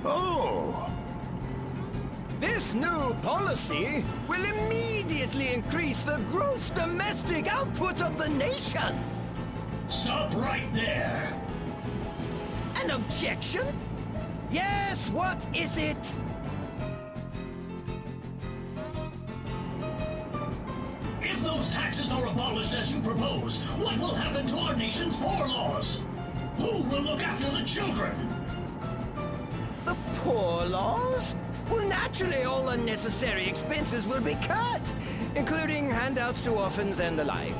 Oh! This new policy will immediately increase the gross domestic output of the nation. Stop right there. An objection? Yes, what is it? If those taxes are abolished as you propose, what will happen to our nation's poor laws? Who will look after the children? The poor laws? Well, naturally, all unnecessary expenses will be cut, including handouts to orphans and the like.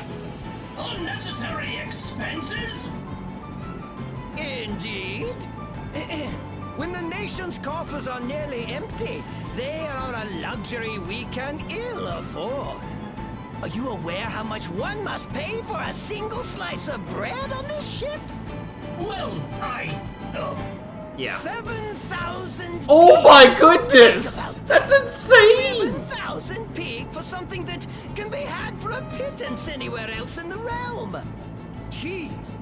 Unnecessary expenses? Indeed. When the nation's coffers are nearly empty, they are a luxury we can ill afford. Are you aware how much one must pay for a single slice of bread on this ship? Well, Yeah. 7,000. Oh my goodness! That's insane! 7,000 pig for something that can be had for a pittance anywhere else in the realm. Cheese,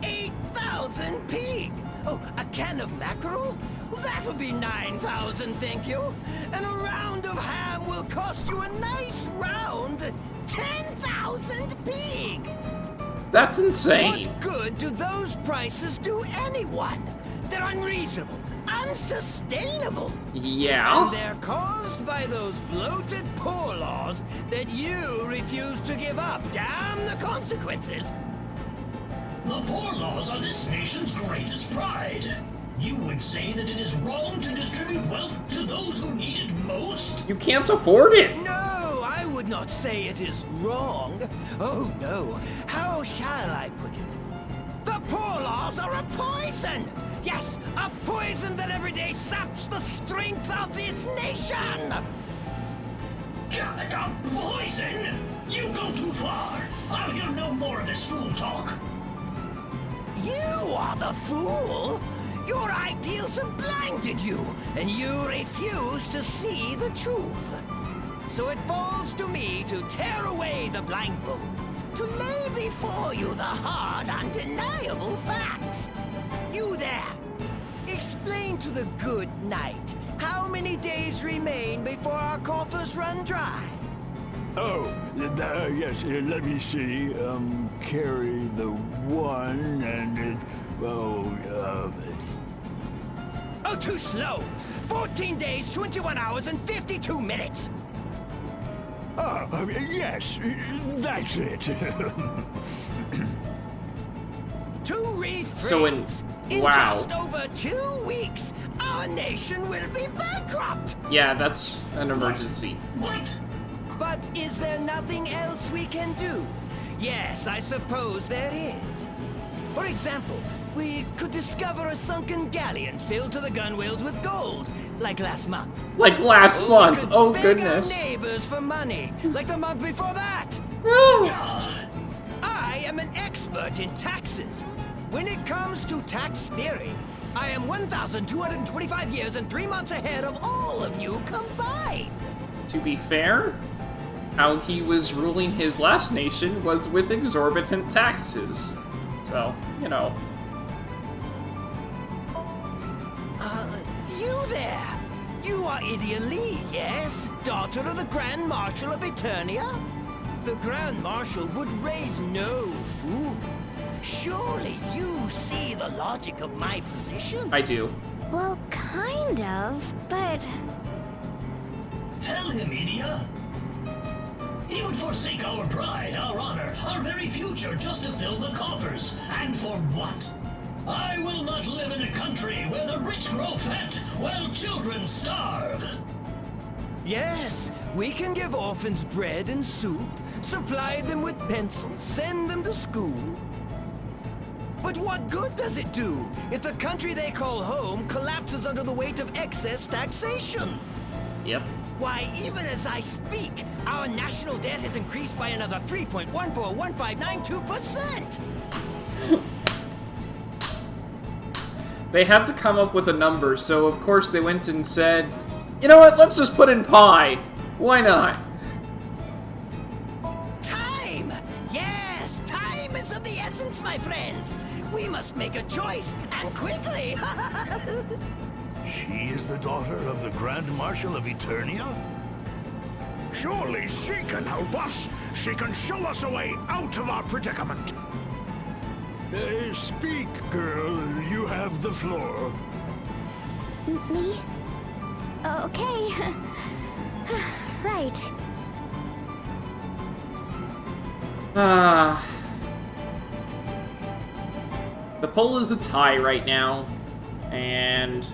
8,000 pig. Oh, a can of mackerel? Well, that'll be 9,000, thank you. And a round of ham will cost you a nice round 10,000 pig. That's insane. What good do those prices do anyone? They're unreasonable, unsustainable. Yeah. And they're caused by those bloated poor laws that you refuse to give up. Damn the consequences. The poor laws are this nation's greatest pride. You would say that it is wrong to distribute wealth to those who need it most? You can't afford it. No, I would not say it is wrong. Oh no, how shall I put it? The poor laws are a poison! Yes, a poison that every day saps the strength of this nation! Poison? You go too far! I'll hear no more of this fool talk! You are the fool! Your ideals have blinded you, and you refuse to see the truth. So it falls to me to tear away the blindfold, to lay before you the hard, undeniable facts. You there! Explain to the good knight how many days remain before our coffers run dry. Oh, yes, let me see. Carry the one and Oh, too slow! 14 days, 21 hours, and 52 minutes! Yes, that's it. To rephrase, So in just over 2 weeks, our nation will be bankrupt! Yeah, that's an emergency. What? But is there nothing else we can do? Yes, I suppose there is. For example, we could discover a sunken galleon filled to the gunwales with gold, like last month. Like last Or month. we could Oh beg goodness. our neighbors for money, like the month before that. I am an expert in taxes. When it comes to tax theory, I am 1,225 years and 3 months ahead of all of you combined. To be fair, how he was ruling his last nation was with exorbitant taxes. So, you know. You there! You are Idia Lee, yes? Daughter of the Grand Marshal of Eternia? The Grand Marshal would raise no fool. Surely you see the logic of my position? I do. Well, kind of, but... Tell him, Idia. He would forsake our pride, our honor, our very future just to fill the coffers. And for what? I will not live in a country where the rich grow fat while children starve. Yes, we can give orphans bread and soup, supply them with pencils, send them to school. But what good does it do if the country they call home collapses under the weight of excess taxation? Yep. Why, even as I speak, our national debt has increased by another 3.141592%! They had to come up with a number, so of course they went and said, you know what, let's just put in pi. Why not? Time! Yes, time is of the essence, my friends! We must make a choice, and quickly! She is the daughter of the Grand Marshal of Eternia? Surely she can help us! She can show us a way out of our predicament! Speak, girl. You have the floor. Me? Okay. Right. The poll is a tie right now, and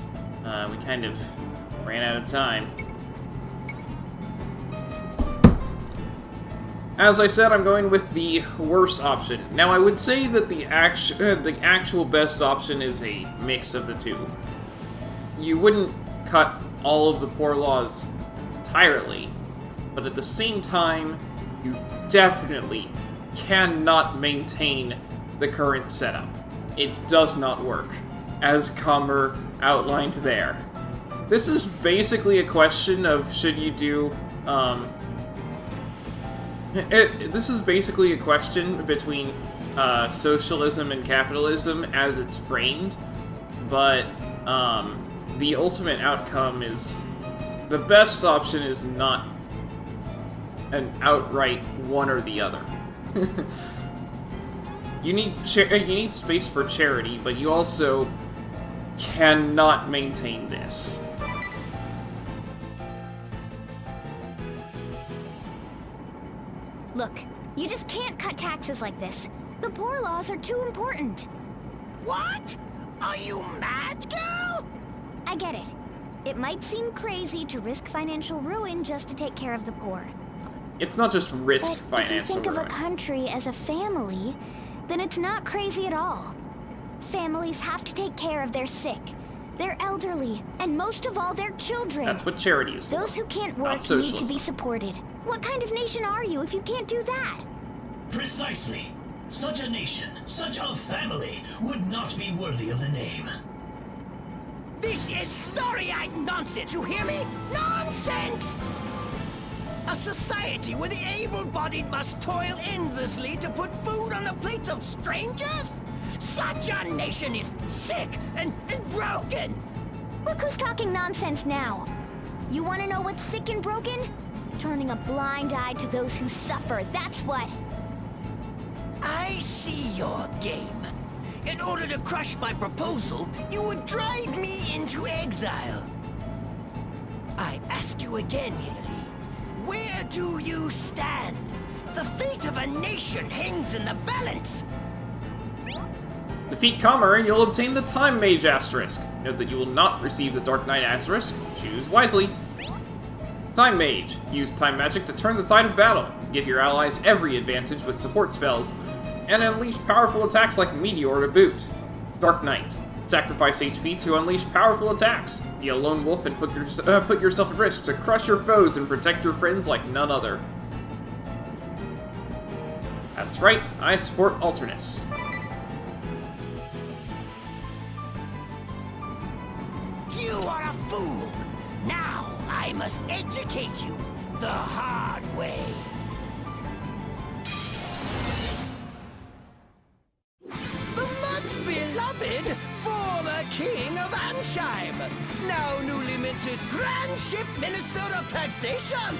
we kind of ran out of time. As I said, I'm going with the worst option. Now, I would say that the actual best option is a mix of the two. You wouldn't cut all of the poor laws entirely, but at the same time, you definitely cannot maintain the current setup. It does not work, as Khamer outlined there. This is basically a question of should you do, this is basically a question between socialism and capitalism as it's framed, but the ultimate outcome is the best option is not an outright one or the other. You need space for charity, but you also cannot maintain this. Look, you just can't cut taxes like this. The poor laws are too important. What? Are you mad, girl? I get it. It might seem crazy to risk financial ruin just to take care of the poor. It's not just risk But financial if you think ruin. of a country as a family, then it's not crazy at all. Families have to take care of their sick, their elderly, and most of all, their children. That's what charity is for. Those who can't not work need to socialism. be supported. What kind of nation are you if you can't do that? Precisely. Such a nation, such a family, would not be worthy of the name. This is starry-eyed nonsense, you hear me? Nonsense! A society where the able-bodied must toil endlessly to put food on the plates of strangers? Such a nation is sick and broken! Look who's talking nonsense now. You want to know what's sick and broken? turning a blind eye to those who suffer, that's what. I see your game. In order to crush my proposal, you would drive me into exile. I ask you again, Hilary. Where do you stand? The fate of a nation hangs in the balance. Defeat Khamer and you'll obtain the Time Mage asterisk. Note that you will not receive the Dark Knight asterisk. Choose wisely. Time Mage. Use time magic to turn the tide of battle. Give your allies every advantage with support spells, and unleash powerful attacks like Meteor to boot. Dark Knight. Sacrifice HP to unleash powerful attacks. Be a lone wolf and put yourself at risk to crush your foes and protect your friends like none other. That's right, I support Alternis. You are a fool. Now I must educate you the hard way. The much beloved former King of Ansheim, now newly minted Grand Ship Minister of Taxation,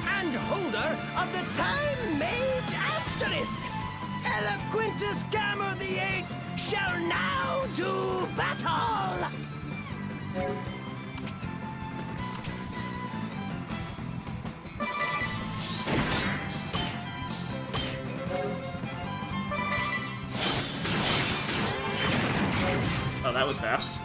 and holder of the Time Mage Asterisk, Eloquentus Khamer VIII shall now do battle! Oh, that was fast.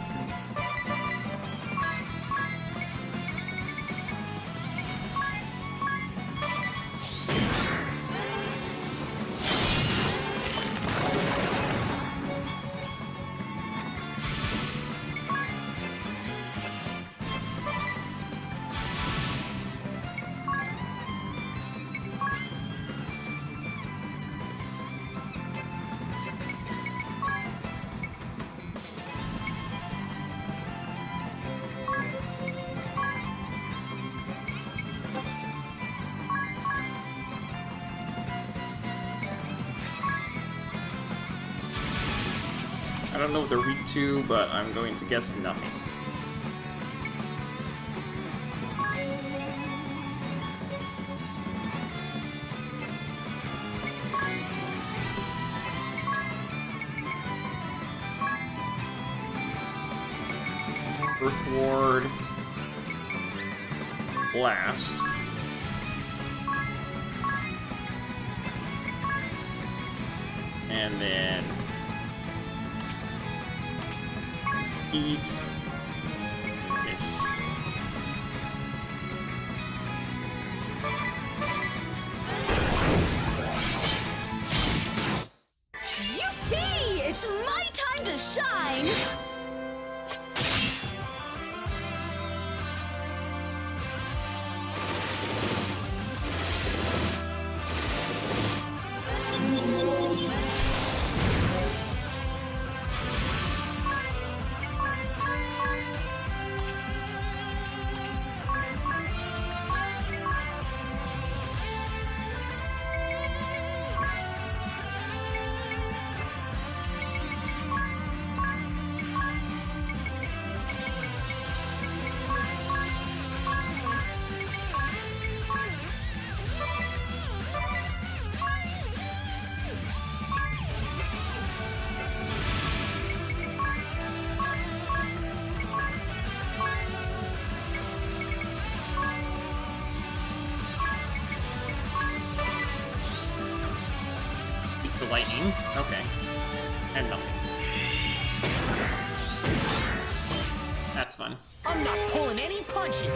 I don't know what they're weak to, but I'm going to guess nothing. Earth Ward. Blast. And then eat this. Yippee! It's my time to shine! To lightning. Okay. And nothing. That's fun. I'm not pulling any punches.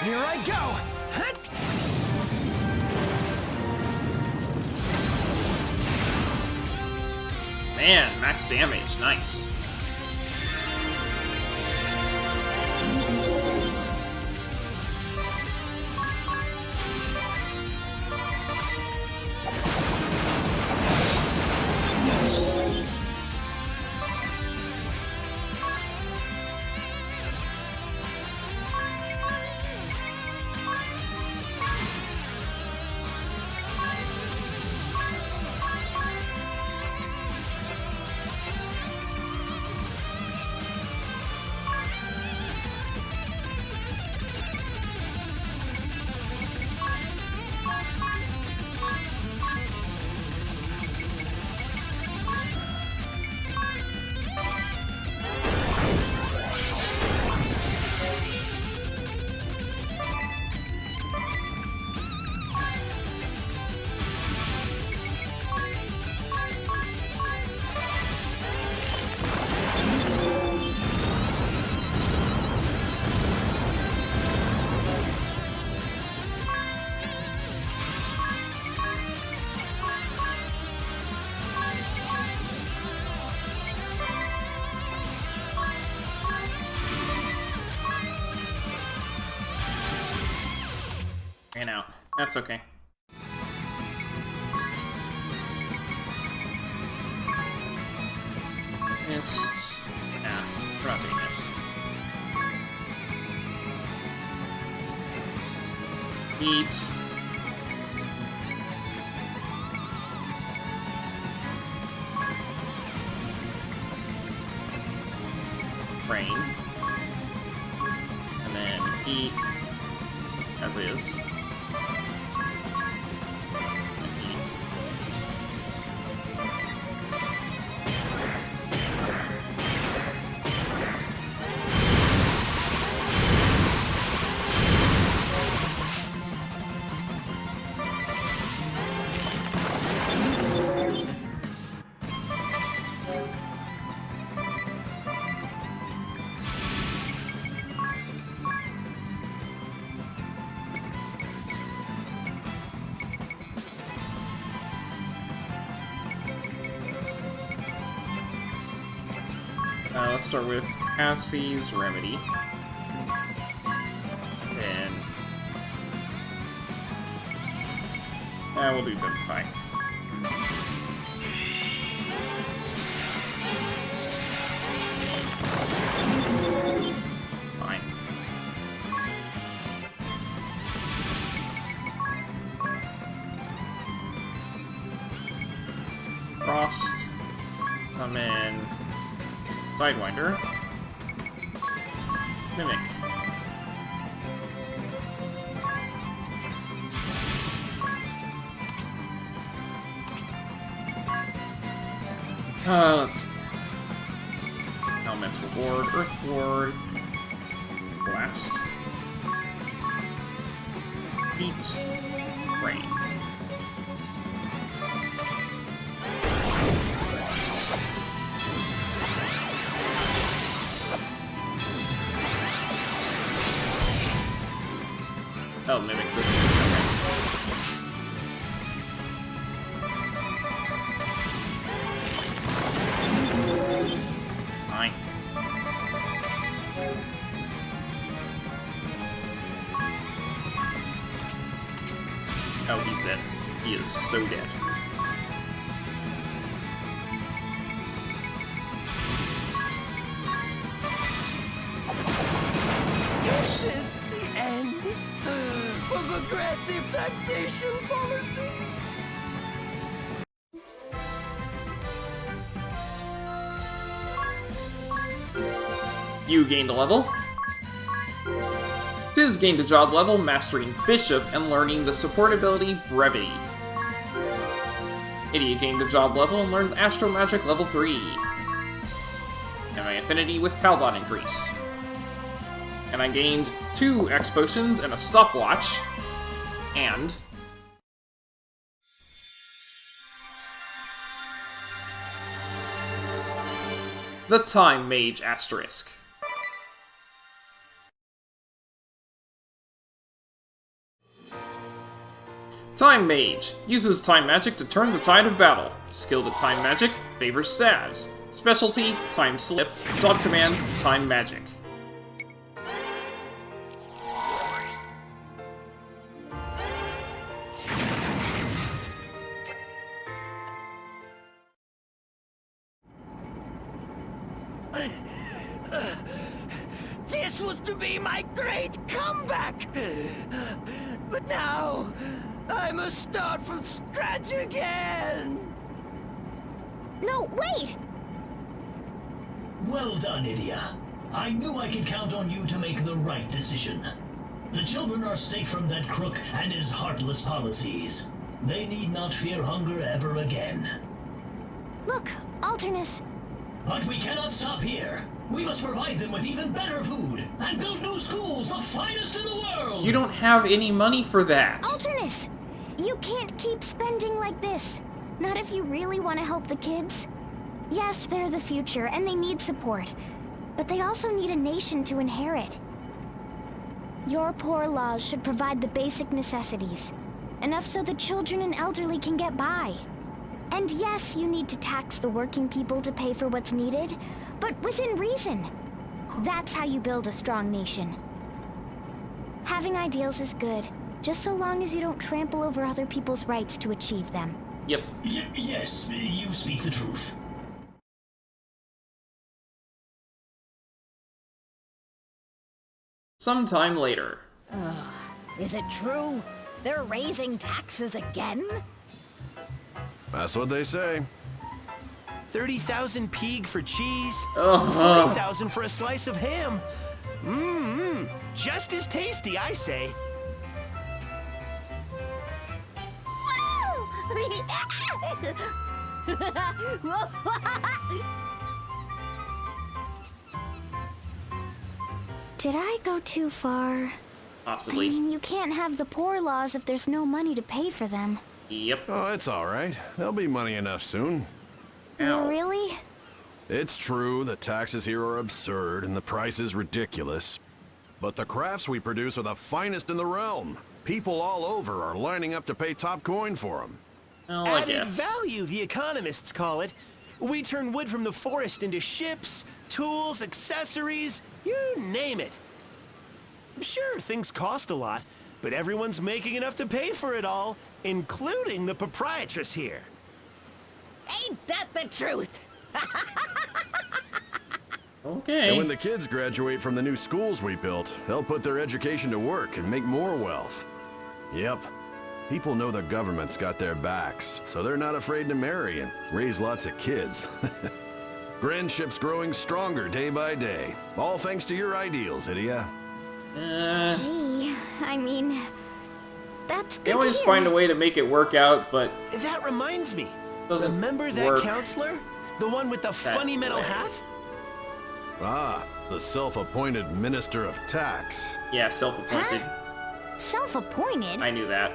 Here I go! Hut! Man, max damage. Nice. Ran out. That's okay. Missed. Nah, we're not doing missed. Eat. Rain. And then eat. As is. Let's start with Cassie's Remedy. Then... we'll do Vivify. Fine. Frost. Come in. Sidewinder. Mimic. Let's see. Elemental Ward, Earth Ward, Blast, Heat, Rain. Oh, Mimic this. Fine. Oh, he's dead. He is so dead. Is this the end of aggressive taxation policy? You gained a level. Tiz gained a job level, mastering Bishop and learning the support ability Brevity. Idiot gained a job level and learned Astro Magic level 3. And my affinity with Palbot increased. And I gained 2 X potions and a stopwatch, and the Time Mage Asterisk. Time Mage. Uses time magic to turn the tide of battle. Skill to time magic, favors stabs. Specialty, time slip. Job command, time magic. This was to be my great comeback! But now, I must start from scratch again! No, wait! Well done, Idia. I knew I could count on you to make the right decision. The children are safe from that crook and his heartless policies. They need not fear hunger ever again. Look, Alternis. But we cannot stop here. We must provide them with even better food and build new schools, the finest in the world! You don't have any money for that. Alternis! You can't keep spending like this. Not if you really want to help the kids. Yes, they're the future, and they need support. But they also need a nation to inherit. Your poor laws should provide the basic necessities. Enough so the children and elderly can get by. And yes, you need to tax the working people to pay for what's needed, but within reason. That's how you build a strong nation. Having ideals is good, just so long as you don't trample over other people's rights to achieve them. Yep. Yes, you speak the truth. Sometime later. Is it true? They're raising taxes again? That's what they say. 30,000 peeg for cheese. 40,000 for a slice of ham. Just as tasty, I say. Did I go too far? Possibly. I mean, you can't have the poor laws if there's no money to pay for them. Yep. Oh, it's all right. There'll be money enough soon. Really? It's true that taxes here are absurd and the price is ridiculous. But the crafts we produce are the finest in the realm. People all over are lining up to pay top coin for them. Well, I Added guess. value, the economists call it. We turn wood from the forest into ships, tools, accessories, you name it. Sure, things cost a lot, but everyone's making enough to pay for it all, including the proprietress here. Ain't that the truth? Okay. And when the kids graduate from the new schools we built, they'll put their education to work and make more wealth. Yep. People know the government's got their backs, so they're not afraid to marry and raise lots of kids. Grandship's growing stronger day by day, all thanks to your ideals, Idia. Gee, I mean, that's good They always to hear. find a way to make it work out, but That reminds me. doesn't Remember that work counselor? The one with the funny metal way. hat? Ah, the self-appointed Minister of Tax. Yeah, self-appointed. Self-appointed? I knew that.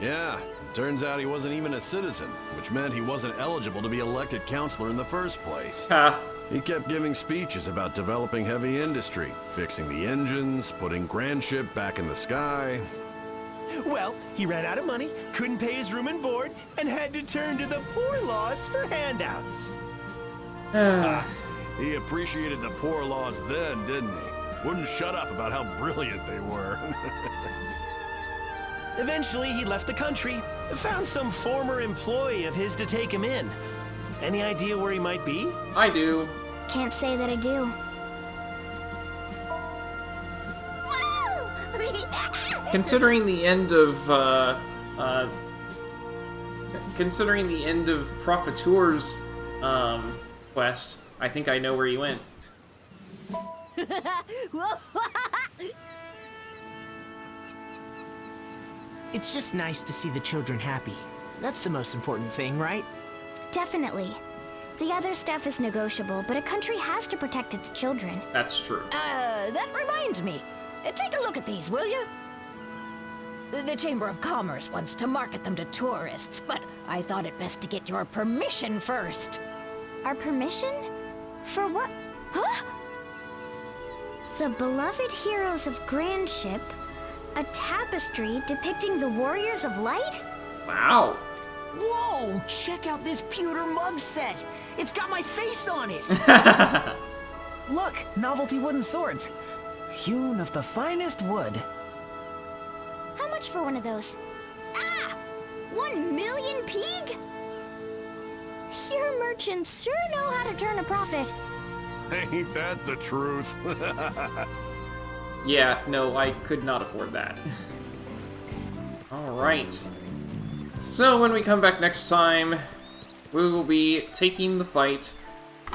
Yeah, turns out he wasn't even a citizen, which meant he wasn't eligible to be elected counselor in the first place. Ha. He kept giving speeches about developing heavy industry, fixing the engines, putting Grandship back in the sky. Well, he ran out of money, couldn't pay his room and board, and had to turn to the poor laws for handouts. He appreciated the poor laws then, didn't he? Wouldn't shut up about how brilliant they were. Eventually, he left the country, found some former employee of his to take him in. Any idea where he might be? I do. Can't say that I do. Considering the end of Profiteur's quest, I think I know where you went. It's just nice to see the children happy. That's the most important thing, right? Definitely. The other stuff is negotiable, but a country has to protect its children. That's true. That reminds me. Take a look at these, will you? The Chamber of Commerce wants to market them to tourists, but I thought it best to get your permission first. Our permission? For what? Huh? The beloved heroes of Grandship, A tapestry depicting the Warriors of Light? Wow. Whoa! Check out this pewter mug set! It's got my face on it! Look, novelty wooden swords. Hewn of the finest wood. How much for one of those? Ah! 1 million pig? Your merchants sure know how to turn a profit. Ain't that the truth? Yeah, no, I could not afford that. Alright. So, when we come back next time, we will be taking the fight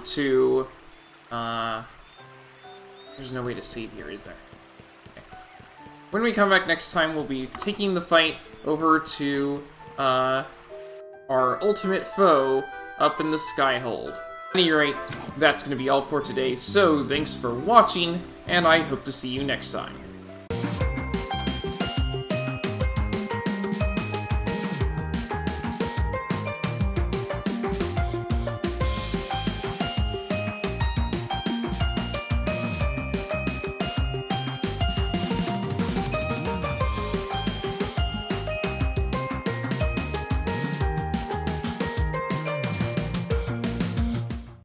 to, there's no way to save here, is there? Okay. When we come back next time, we'll be taking the fight over to, our ultimate foe up in the Skyhold. At any rate, that's going to be all for today, so thanks for watching, and I hope to see you next time.